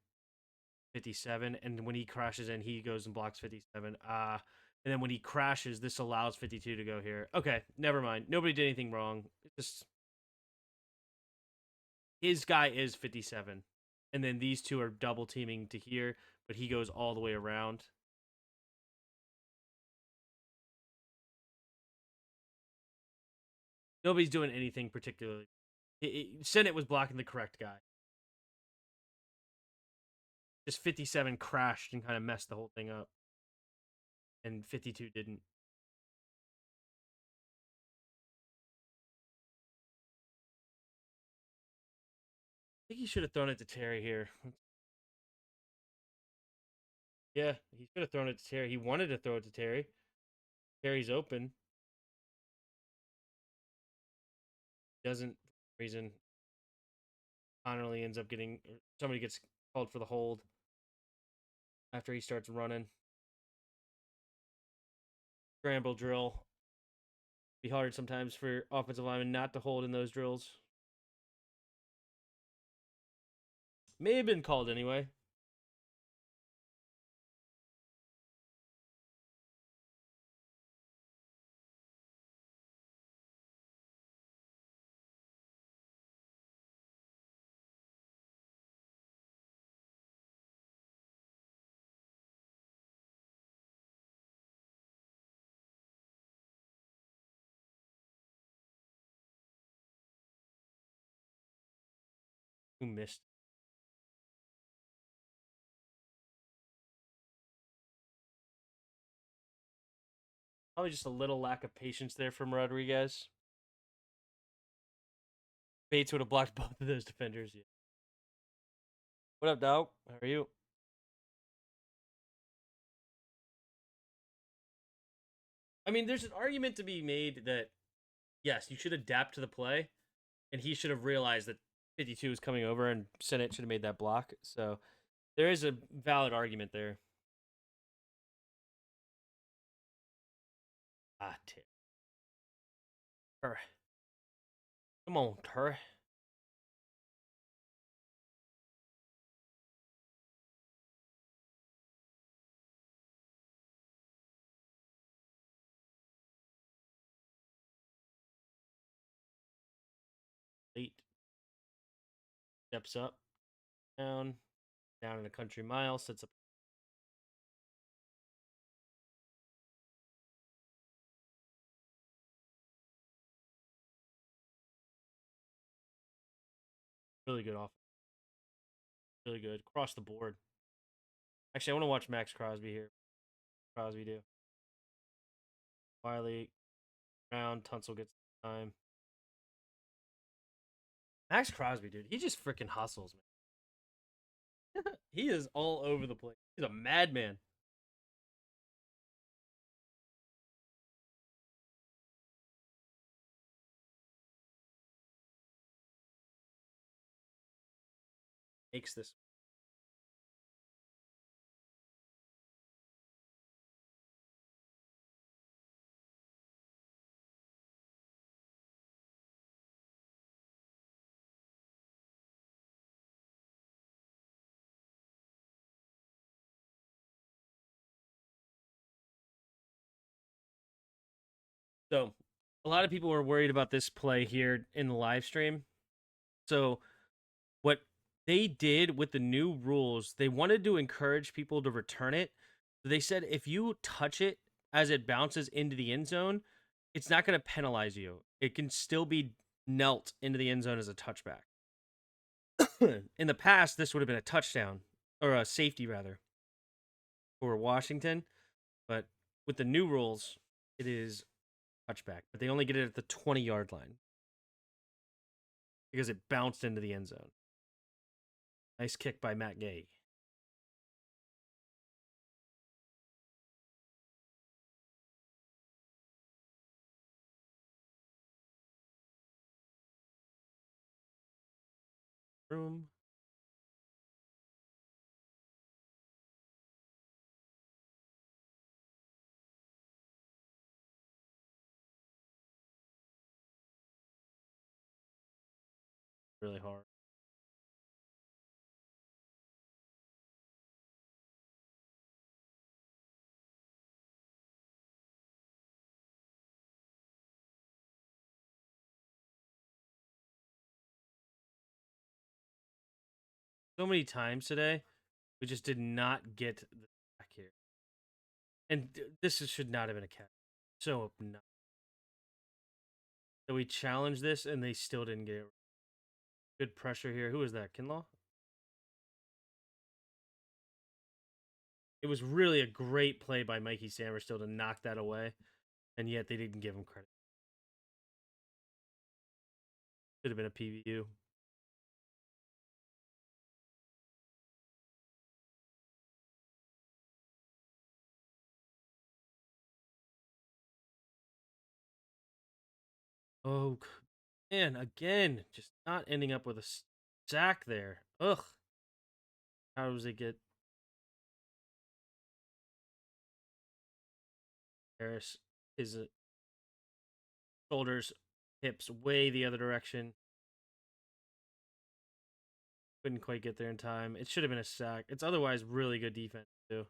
57, and when he crashes in, he goes and blocks 57. And then when he crashes, this allows 52 to go here. Okay, never mind. Nobody did anything wrong. Just his guy is 57, and then these two are double teaming to here, but he goes all the way around. Nobody's doing anything particularly. Senate was blocking the correct guy. Just 57 crashed and kind of messed the whole thing up, and 52 didn't. I think he should have thrown it to Terry here. Yeah, he should have thrown it to Terry. He wanted to throw it to Terry. Terry's open. Doesn't reason Connerly ends up getting somebody gets called for the hold after he starts running. Scramble drill. Be hard sometimes for offensive linemen not to hold in those drills. May have been called anyway. Who missed? Probably just a little lack of patience there from Rodriguez. Bates would have blocked both of those defenders. Yeah. What up, dog? How are you? I mean, there's an argument to be made that yes, you should adapt to the play, and he should have realized that 52 was coming over, and Senate should have made that block. So there is a valid argument there. Ah, Terry. Come on, Terry. Late steps up. Down in a country mile, sets up really good off, really good across the board. Actually, I want to watch Max Crosby here. Crosby do. Wiley, Brown, Tunsil gets time. Max Crosby, dude, he just freaking hustles, man. He is all over the place. He's a madman. Makes this so. A lot of people were worried about this play here in the live stream. So what they did with the new rules, they wanted to encourage people to return it. They said if you touch it as it bounces into the end zone, it's not going to penalize you. It can still be knelt into the end zone as a touchback. In the past, this would have been a touchdown or a safety rather for Washington, but with the new rules, it is touchback. But they only get it at the 20-yard line because it bounced into the end zone. Nice kick by Matt Gay. Room. Really hard. So many times today, we just did not get the back here. And this should not have been a catch. So obnoxious. So we challenged this and they still didn't get it. Good pressure here. Who is that? Kinlaw? It was really a great play by Mikey Samerstill to knock that away, and yet they didn't give him credit. Could have been a PBU. Oh, man, again, just not ending up with a sack there. Ugh. How does it get Harris? His shoulders, hips way the other direction. Couldn't quite get there in time. It should have been a sack. It's otherwise really good defense, too.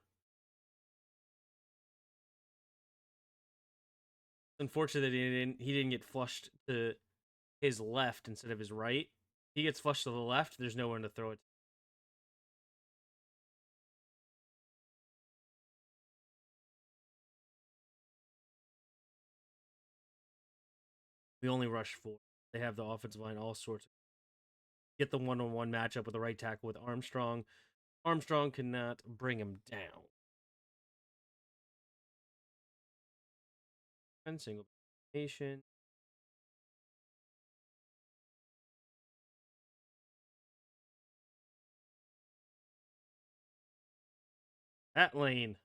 Unfortunate that he didn't get flushed to his left instead of his right. He gets flushed to the left. There's no one to throw it. We only rush four. They have the offensive line all sorts. Get the one-on-one matchup with the right tackle with Armstrong. Armstrong cannot bring him down. And single patient. That lane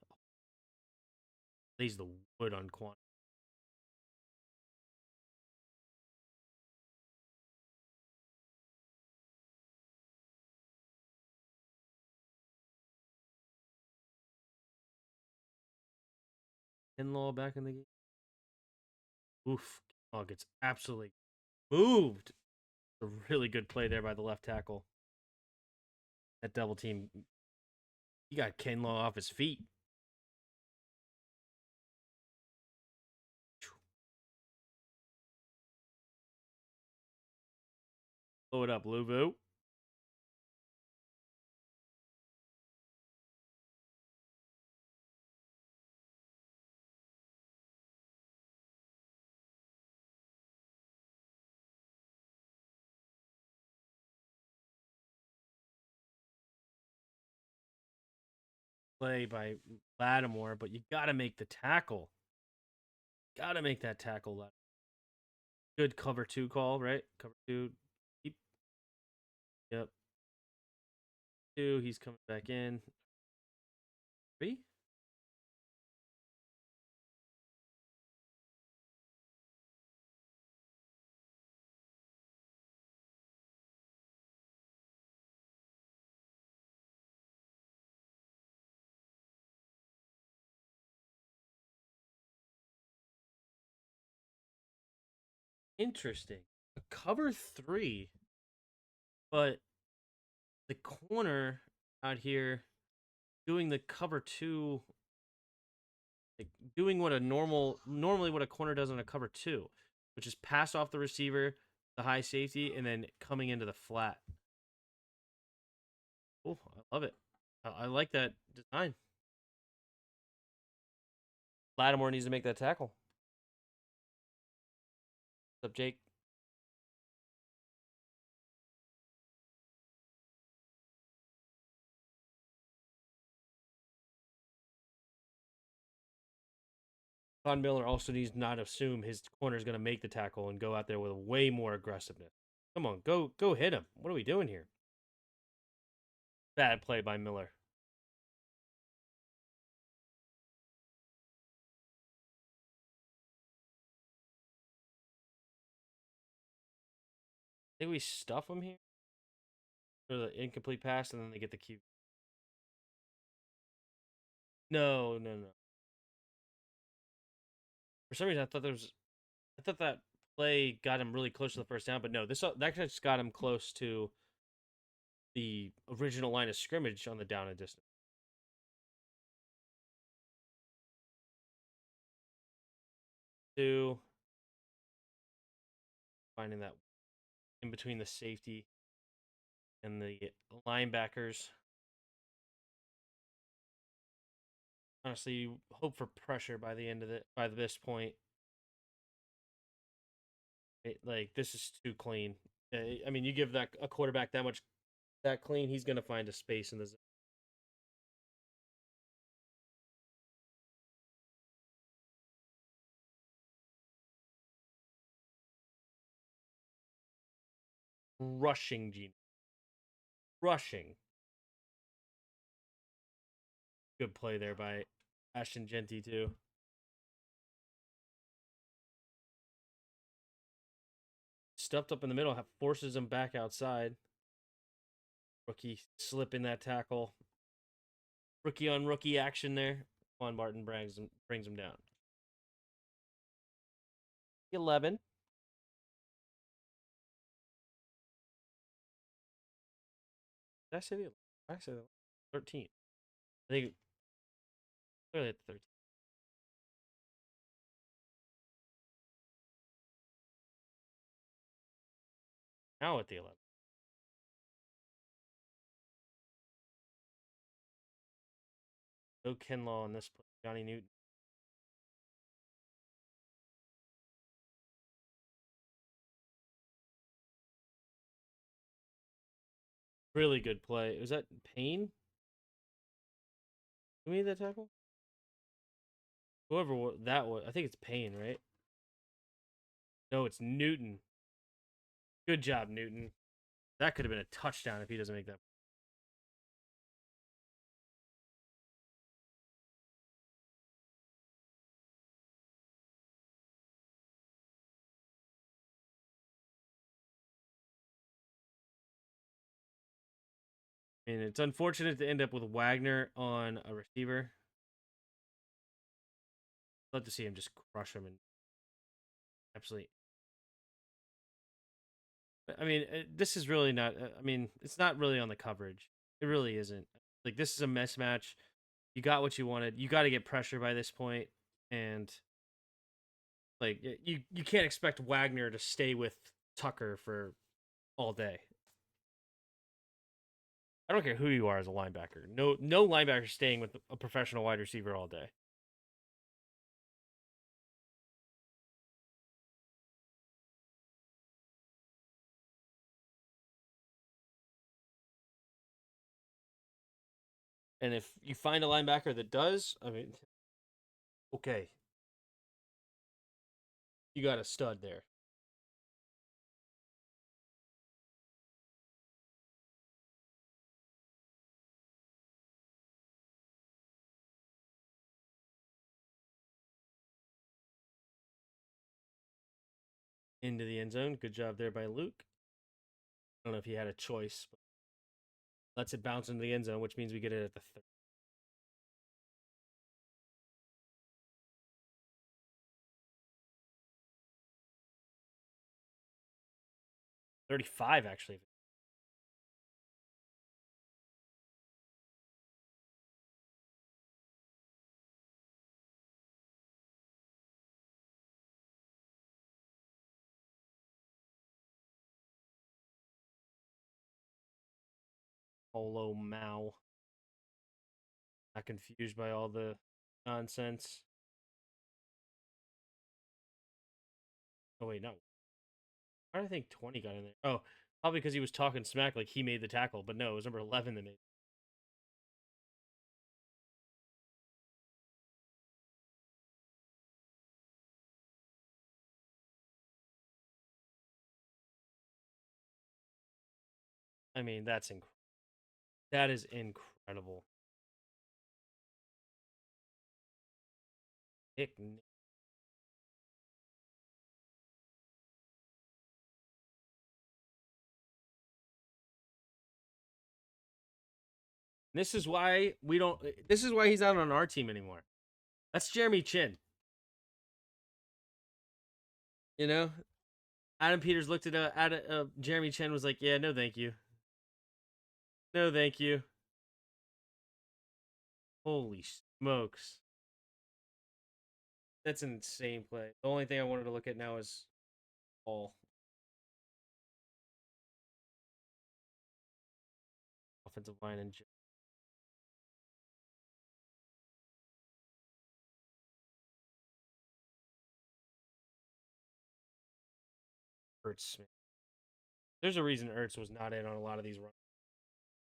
lays the wood on Quan. Kinlaw back in the game. Oof. Oh, gets absolutely moved. A really good play there by the left tackle. That double team. He got Kinlaw off his feet. Blow it up, Louvu. play by Lattimore, but you got to make the tackle. Got to make that tackle. Good cover 2 call, right? Cover 2. Keep. Yep. 2. He's coming back in. 3. Interesting. A cover 3, but the corner out here doing the cover 2, like doing what a normally what a corner does on a cover 2, which is pass off the receiver, the high safety, and then coming into the flat. Oh, I love it. I like that design. Lattimore needs to make that tackle. What's up, Jake? Von Miller also needs to not assume his corner is going to make the tackle and go out there with way more aggressiveness. Come on, go hit him. What are we doing here? Bad play by Miller. I think we stuff him here for the incomplete pass, and then they get the cue. No. For some reason, I thought that play got him really close to the first down, but no, that just got him close to the original line of scrimmage on the down and distance. 2, finding that in between the safety and the linebackers. Honestly, you hope for pressure by the end of it. By this point, like this is too clean. I mean, you give that a quarterback that clean, he's gonna find a space in the zone. Rushing gene. Rushing. Good play there by Ashton Genty too. Stuffed up in the middle, forces him back outside. Rookie slipping that tackle. Rookie on rookie action there. Juan Martin brings him down. 11. Did I say the? I said 13. I think clearly at 13. Now at the 11. No Kinlaw on this play. Johnny Newton. Really good play. Was that Payne? Who made that tackle? Whoever that was. I think it's Payne, right? No, it's Newton. Good job, Newton. That could have been a touchdown if he doesn't make that. I mean, it's unfortunate to end up with Wagner on a receiver. I'd love to see him just crush him and absolutely. I mean, this is really not. I mean, it's not really on the coverage. It really isn't. Like this is a mismatch. You got what you wanted. You got to get pressure by this point, and like you can't expect Wagner to stay with Tucker for all day. I don't care who you are as a linebacker. No linebacker staying with a professional wide receiver all day. And if you find a linebacker that does, I mean, okay, you got a stud there. Into the end zone. Good job there by Luke. I don't know if he had a choice, but lets it bounce into the end zone, which means we get it at the 35, actually. Polo Mao. Not confused by all the nonsense. Oh, wait, no. Why do I think 20 got in there? Oh, probably because he was talking smack like he made the tackle, but no, it was number 11 that made it. I mean, that is incredible. Nick, this is why we don't. This is why he's not on our team anymore. That's Jeremy Chin. You know, Adam Peters looked at Jeremy Chin was like, "Yeah, no, thank you, no, thank you." Holy smokes, that's an insane play. The only thing I wanted to look at now is all offensive line and Ertz. There's a reason Ertz was not in on a lot of these runs.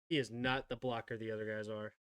He is not the blocker the other guys are.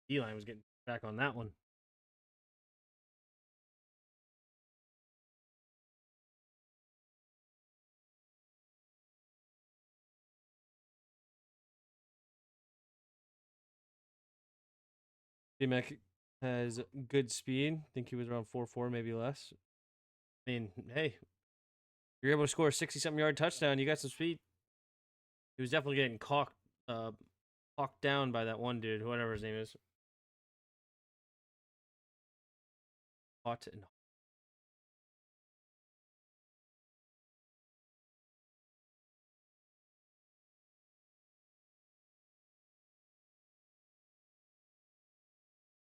D-line was getting back on that one. D-Mac has good speed. I think he was around 4.4, maybe less. I mean, hey, you're able to score a 60-something yard touchdown. You got some speed. He was definitely getting clocked down by that one dude, whatever his name is. Caught and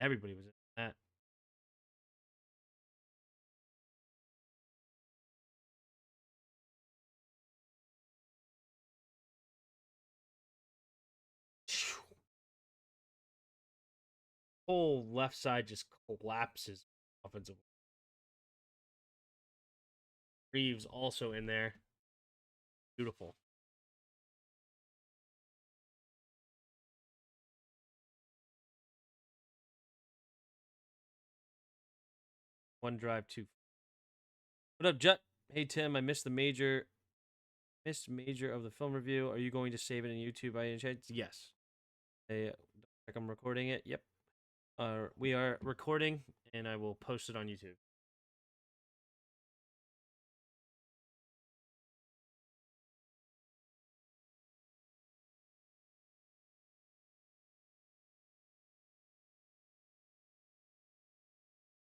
everybody was in that. Whole left side just collapses offensive. Reeves also in there. Beautiful. One drive, two. What up, Jet? Hey, Tim. I missed the major missed major of the film review. Are you going to save it in YouTube by any chance? Yes. Like I'm recording it. Yep. We are recording, and I will post it on YouTube.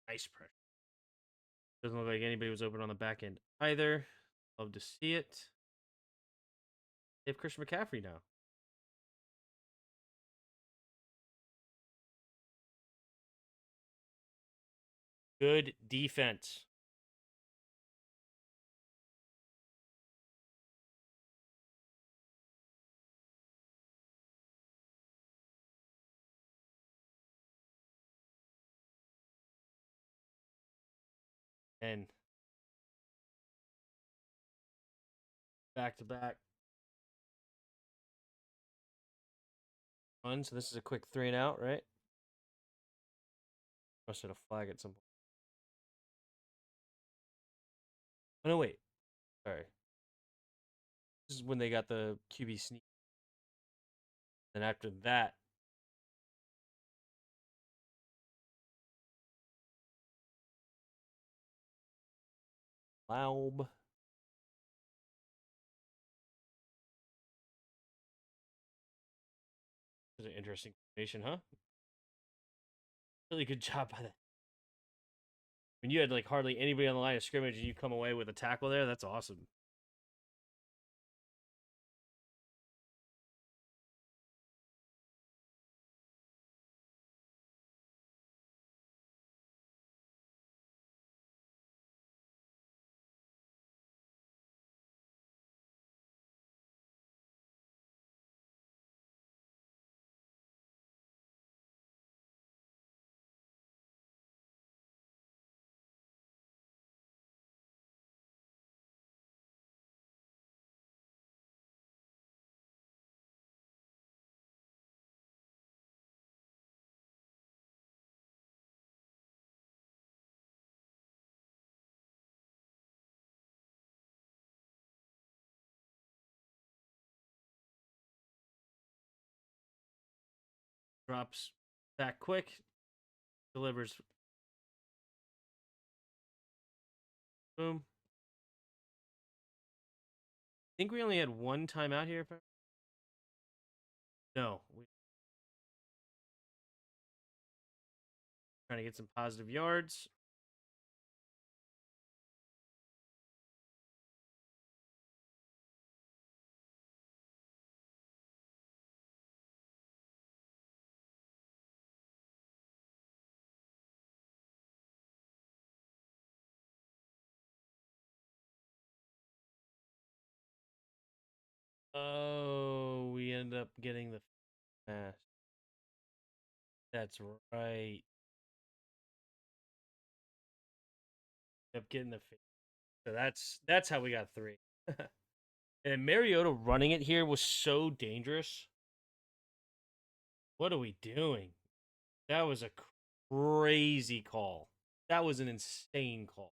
Ice pressure. Doesn't look like anybody was open on the back end either. Love to see it. They have Christian McCaffrey now. Good defense. And back to back runs. So this is a quick 3-and-out, right? Must have a flag at some point. Oh no, wait. Sorry. This is when they got the QB sneak. Then after that, Laub. This is an interesting formation, huh? Really good job by that. When you had like hardly anybody on the line of scrimmage and you come away with a tackle there, that's awesome. Drops back quick, delivers. Boom. I think we only had one timeout here. No, we trying to get some positive yards. Oh, we end up getting the pass. That's right. End up getting the. So that's how we got 3. And Mariota running it here was so dangerous. What are we doing? That was a crazy call. That was an insane call.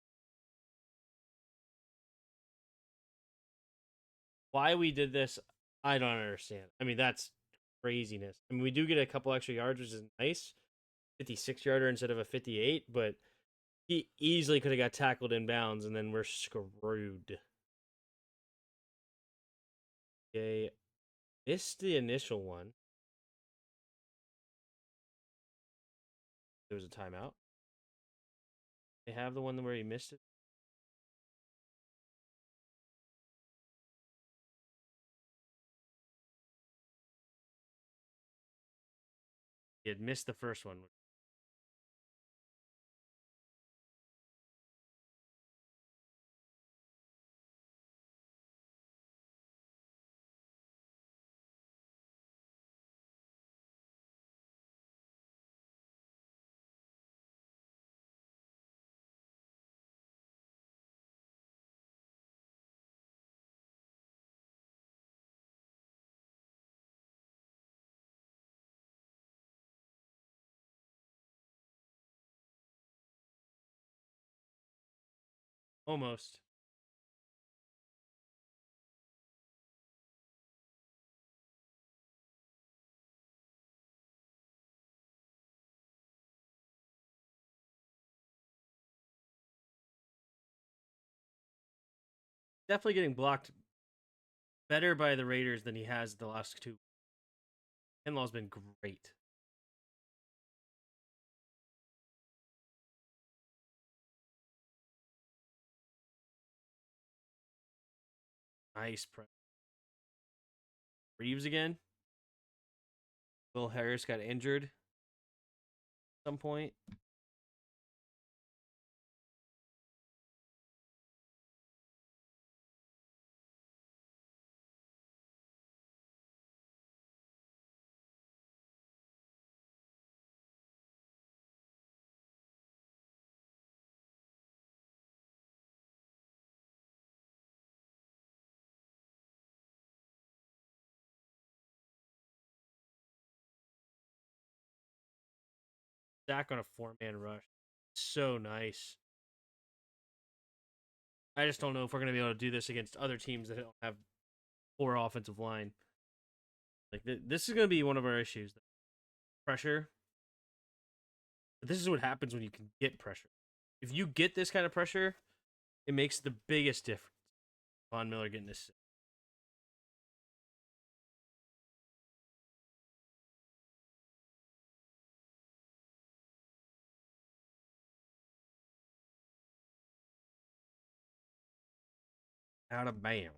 Why we did this, I don't understand. I mean, that's craziness. I mean, we do get a couple extra yards, which is nice. 56 yarder instead of a 58, but he easily could have got tackled in bounds, and then we're screwed. Okay, missed the initial one. There was a timeout. They have the one where he missed it. He had missed the first one. Almost. Definitely getting blocked better by the Raiders than he has the last two. Kinlaw's been great. Nice press. Reeves again. Will Harris got injured at some point. Zach on a 4-man rush. So nice. I just don't know if we're going to be able to do this against other teams that don't have poor offensive line. Like this is going to be one of our issues. Pressure. But this is what happens when you can get pressure. If you get this kind of pressure, it makes the biggest difference. Von Miller getting this out of bounds.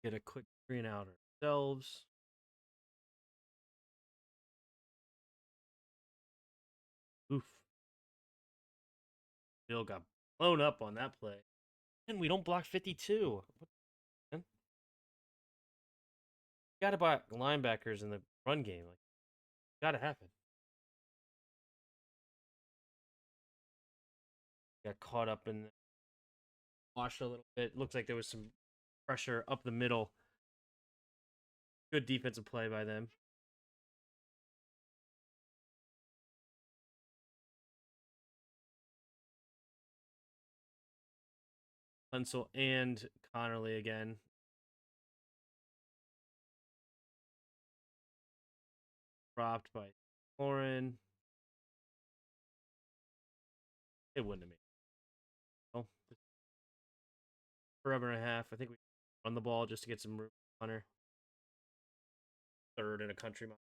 Get a quick 3-and-out ourselves. Oof. Bill got blown up on that play. And we don't block 52. What, man? Got to block linebackers in the run game. Like, got to happen. Got caught up in washed a little bit. Looks like there was some pressure up the middle. Good defensive play by them. Huntsell and Connerly again. Dropped by Lauren. It wouldn't have made it. Well, forever and a half. I think we run the ball just to get some room. Hunter. Third in a country mile.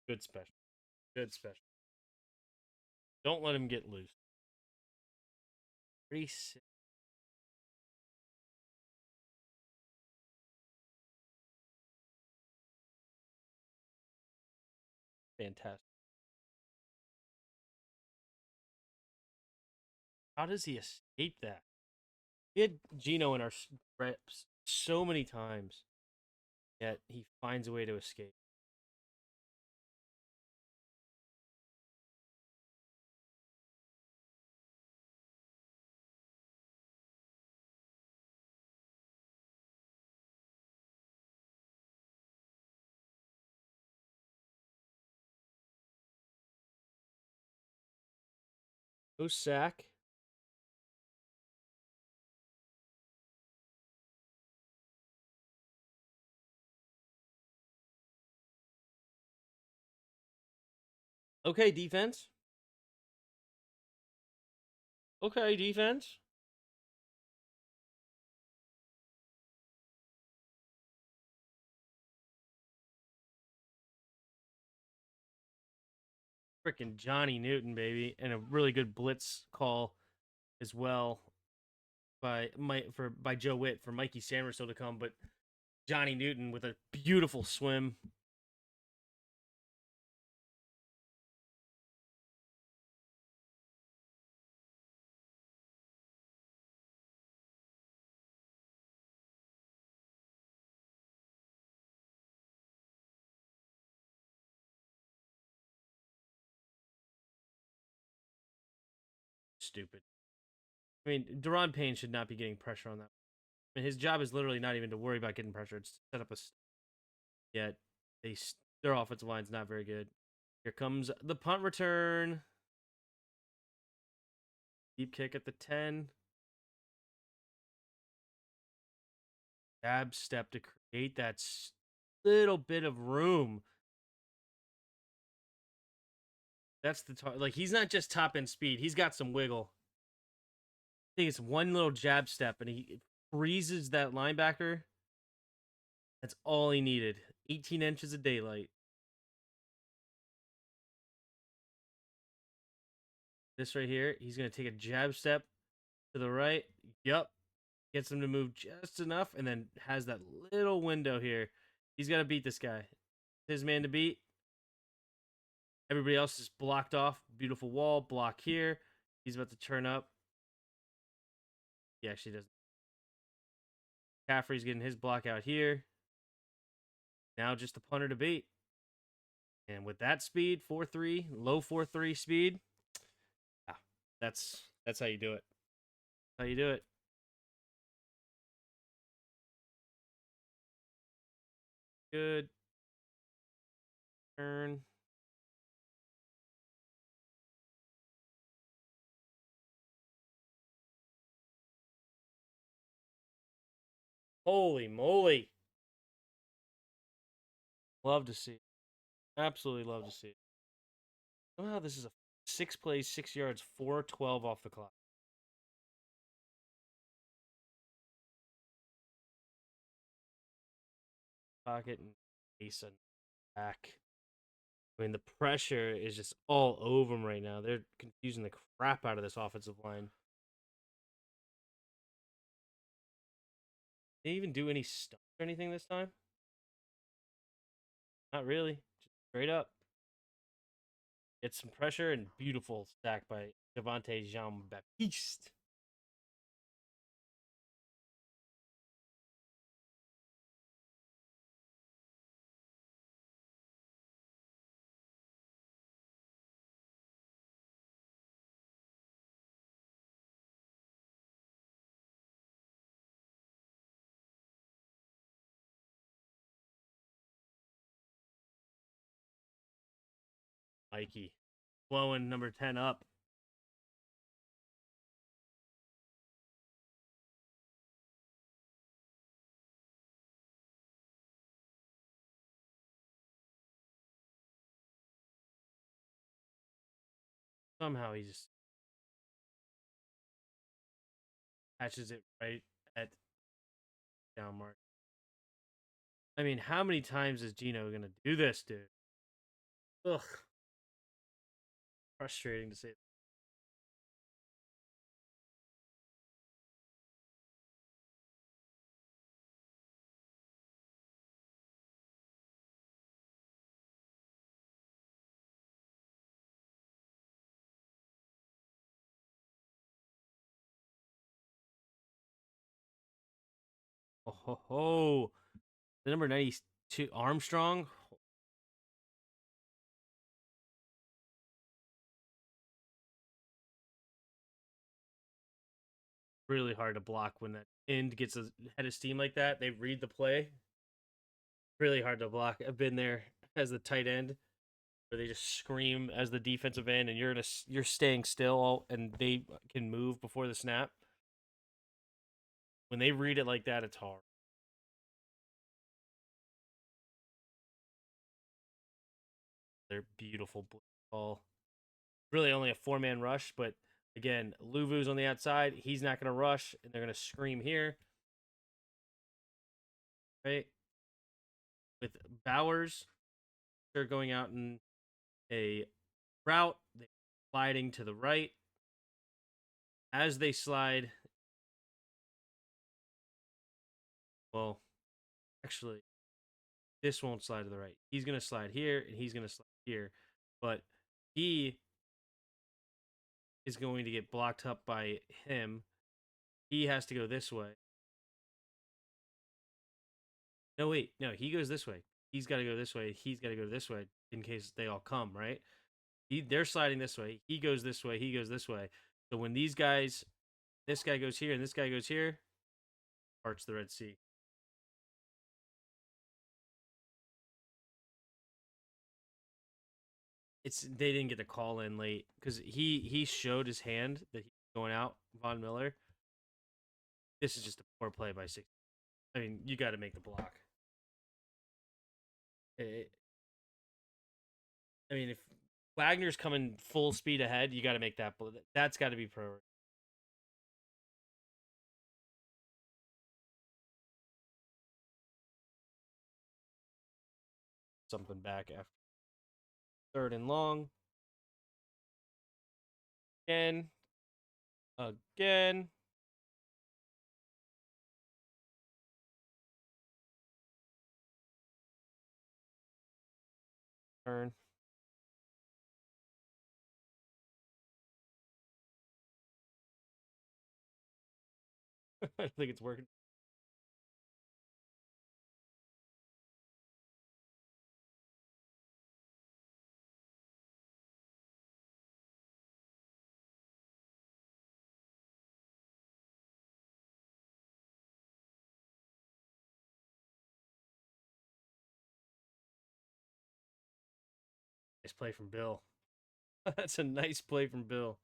Good special. Good special. Don't let him get loose. Pretty fantastic. How does he escape that? We had Gino in our reps so many times, yet he finds a way to escape. No sack. Okay, defense. Okay, defense. Freaking Johnny Newton, baby, and a really good blitz call as well by Joe Witt for Mikey Sanders still to come, but Johnny Newton with a beautiful swim. stupid. I mean, Deron Payne should not be getting pressure on that. I mean, his job is literally not even to worry about getting pressure. It's to set up a. Yet their offensive line's not very good. Here comes the punt return. Deep kick at the 10. Jab step to create that little bit of room. That's the like he's not just top end speed. He's got some wiggle. I think it's one little jab step and he freezes that linebacker. That's all he needed. 18 inches of daylight. This right here, he's going to take a jab step to the right. Yup. Gets him to move just enough and then has that little window here. He's got to beat this guy. His man to beat. Everybody else is blocked off. Beautiful wall. Block here. He's about to turn up. He actually doesn't. Caffrey's getting his block out here. Now just the punter to beat. And with that speed, 4.3, low 4.3 speed, that's how you do it. That's how you do it. Good. Turn. Holy moly. Love to see it. Absolutely love to see it. Somehow this is a 6 plays, 6 yards, 4:12 off the clock. Pocket and Mason back. I mean, the pressure is just all over them right now. They're confusing the crap out of this offensive line. Did they even do any stuff or anything this time? Not really. Just straight up. Get some pressure and beautiful stack by Javante Jean Baptiste. Mikey. Blowing number 10 up. Somehow he just catches it right at down mark. I mean, how many times is Gino going to do this, dude? Ugh. Frustrating to say. Oh, ho, ho. The number 92, Armstrong. Really hard to block when that end gets a head of steam like that. They read the play. Really hard to block. I've been there as the tight end where they just scream as the defensive end, and you're staying still, and they can move before the snap. When they read it like that, it's hard. They're beautiful ball. Really only a 4-man rush, but again, Luvu's on the outside. He's not going to rush, and they're going to scream here. Right? With Bowers, they're going out in a route. They're sliding to the right. As they slide, well, actually, this won't slide to the right. He's going to slide here, and he's going to slide here. But he is going to get blocked up by him. He has to go this way. No, wait. No, he goes this way. He's got to go this way. He's got to go this way in case they all come, right? They're sliding this way. He goes this way. He goes this way. So when these guys, this guy goes here and this guy goes here, parts the Red Sea. They didn't get the call in late because he showed his hand that he's going out, Von Miller. This is just a poor play by six. I mean, you got to make the block. I mean, if Wagner's coming full speed ahead, you got to make that. That's got to be priority. Something back after 3rd and long. Again. Turn. I think it's working. Nice play from Bill. That's a nice play from Bill.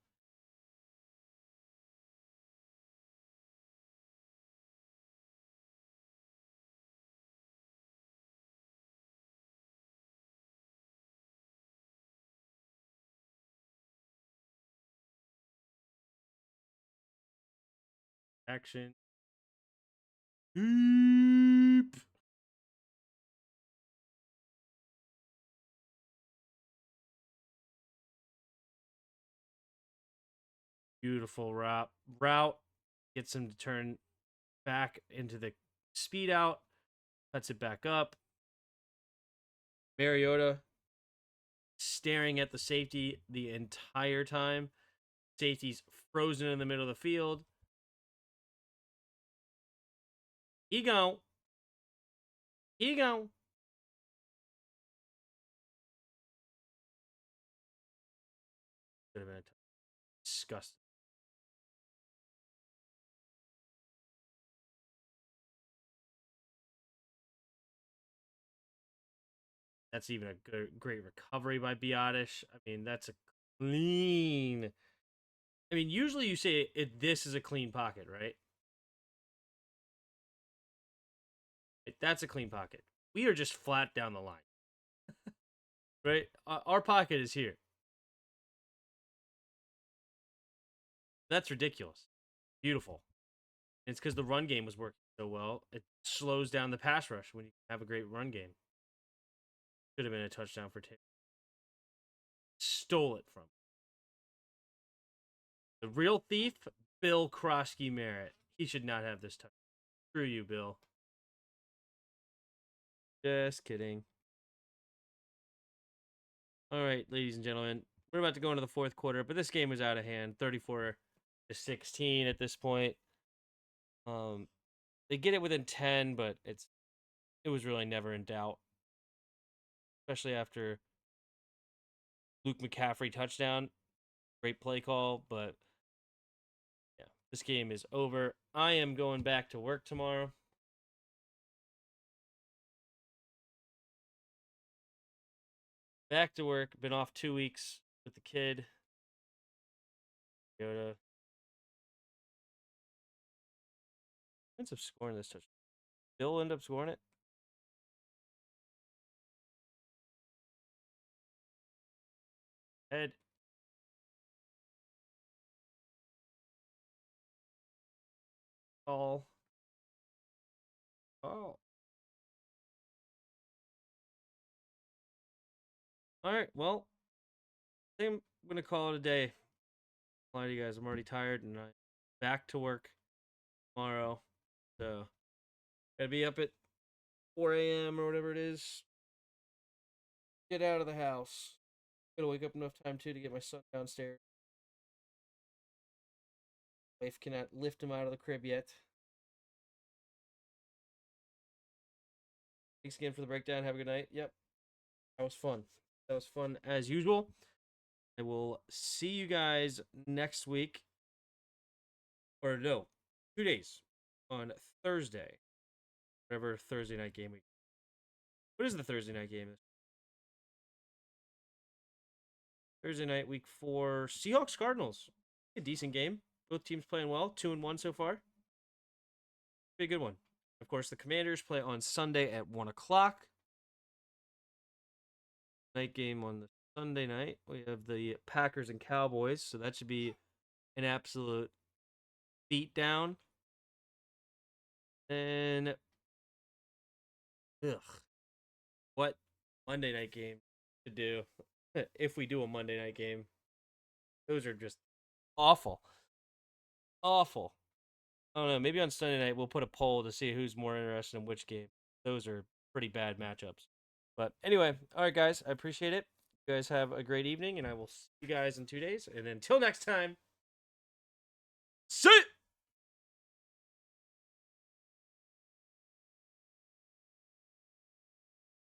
Action. Deep. Beautiful route. Gets him to turn back into the speed out. Cuts it back up. Mariota staring at the safety the entire time. Safety's frozen in the middle of the field. He go. He go. Could have been disgusting. That's even a great recovery by Biotish. I mean, that's a clean. I mean, usually you say this is a clean pocket, right? That's a clean pocket. We are just flat down the line, right? Our pocket is here. That's ridiculous. Beautiful. It's because the run game was working so well. It slows down the pass rush when you have a great run game. Should have been a touchdown for Taylor. Stole it from the real thief, Bill Krosky Merritt. He should not have this touch. Screw you, Bill. Just kidding. All right, ladies and gentlemen, we're about to go into the fourth quarter, but this game was out of hand, 34-16 at this point. They get it within 10, but it was really never in doubt, especially after Luke McCaffrey touchdown. Great play call, but yeah, this game is over. I am going back to work tomorrow. Back to work. Been off 2 weeks with the kid. Go to ends up scoring this touchdown. Bill end up scoring it. Head. All. Oh. All right. Well, I think I'm gonna call it a day. A lot of you guys, I'm already tired, and I'm back to work tomorrow. So gotta be up at 4 a.m. or whatever it is. Get out of the house. Gotta wake up enough time too to get my son downstairs. Wife cannot lift him out of the crib yet. Thanks again for the breakdown. Have a good night. Yep. That was fun. That was fun as usual. I will see you guys next week. or no, 2 days on Thursday, whatever Thursday night game we. What is the Thursday night game? Thursday night, week 4, Seahawks Cardinals. A decent game. Both teams playing well. 2-1 so far. Be a good one. Of course, the Commanders play on Sunday at 1 o'clock. Night game on the Sunday night. We have the Packers and Cowboys, so that should be an absolute beatdown. And ugh, what Monday night game to do if we do a Monday night game? Those are just awful, awful. I don't know. Maybe on Sunday night we'll put a poll to see who's more interested in which game. Those are pretty bad matchups. But anyway, all right, guys, I appreciate it. You guys have a great evening, and I will see you guys in 2 days. And until next time, see.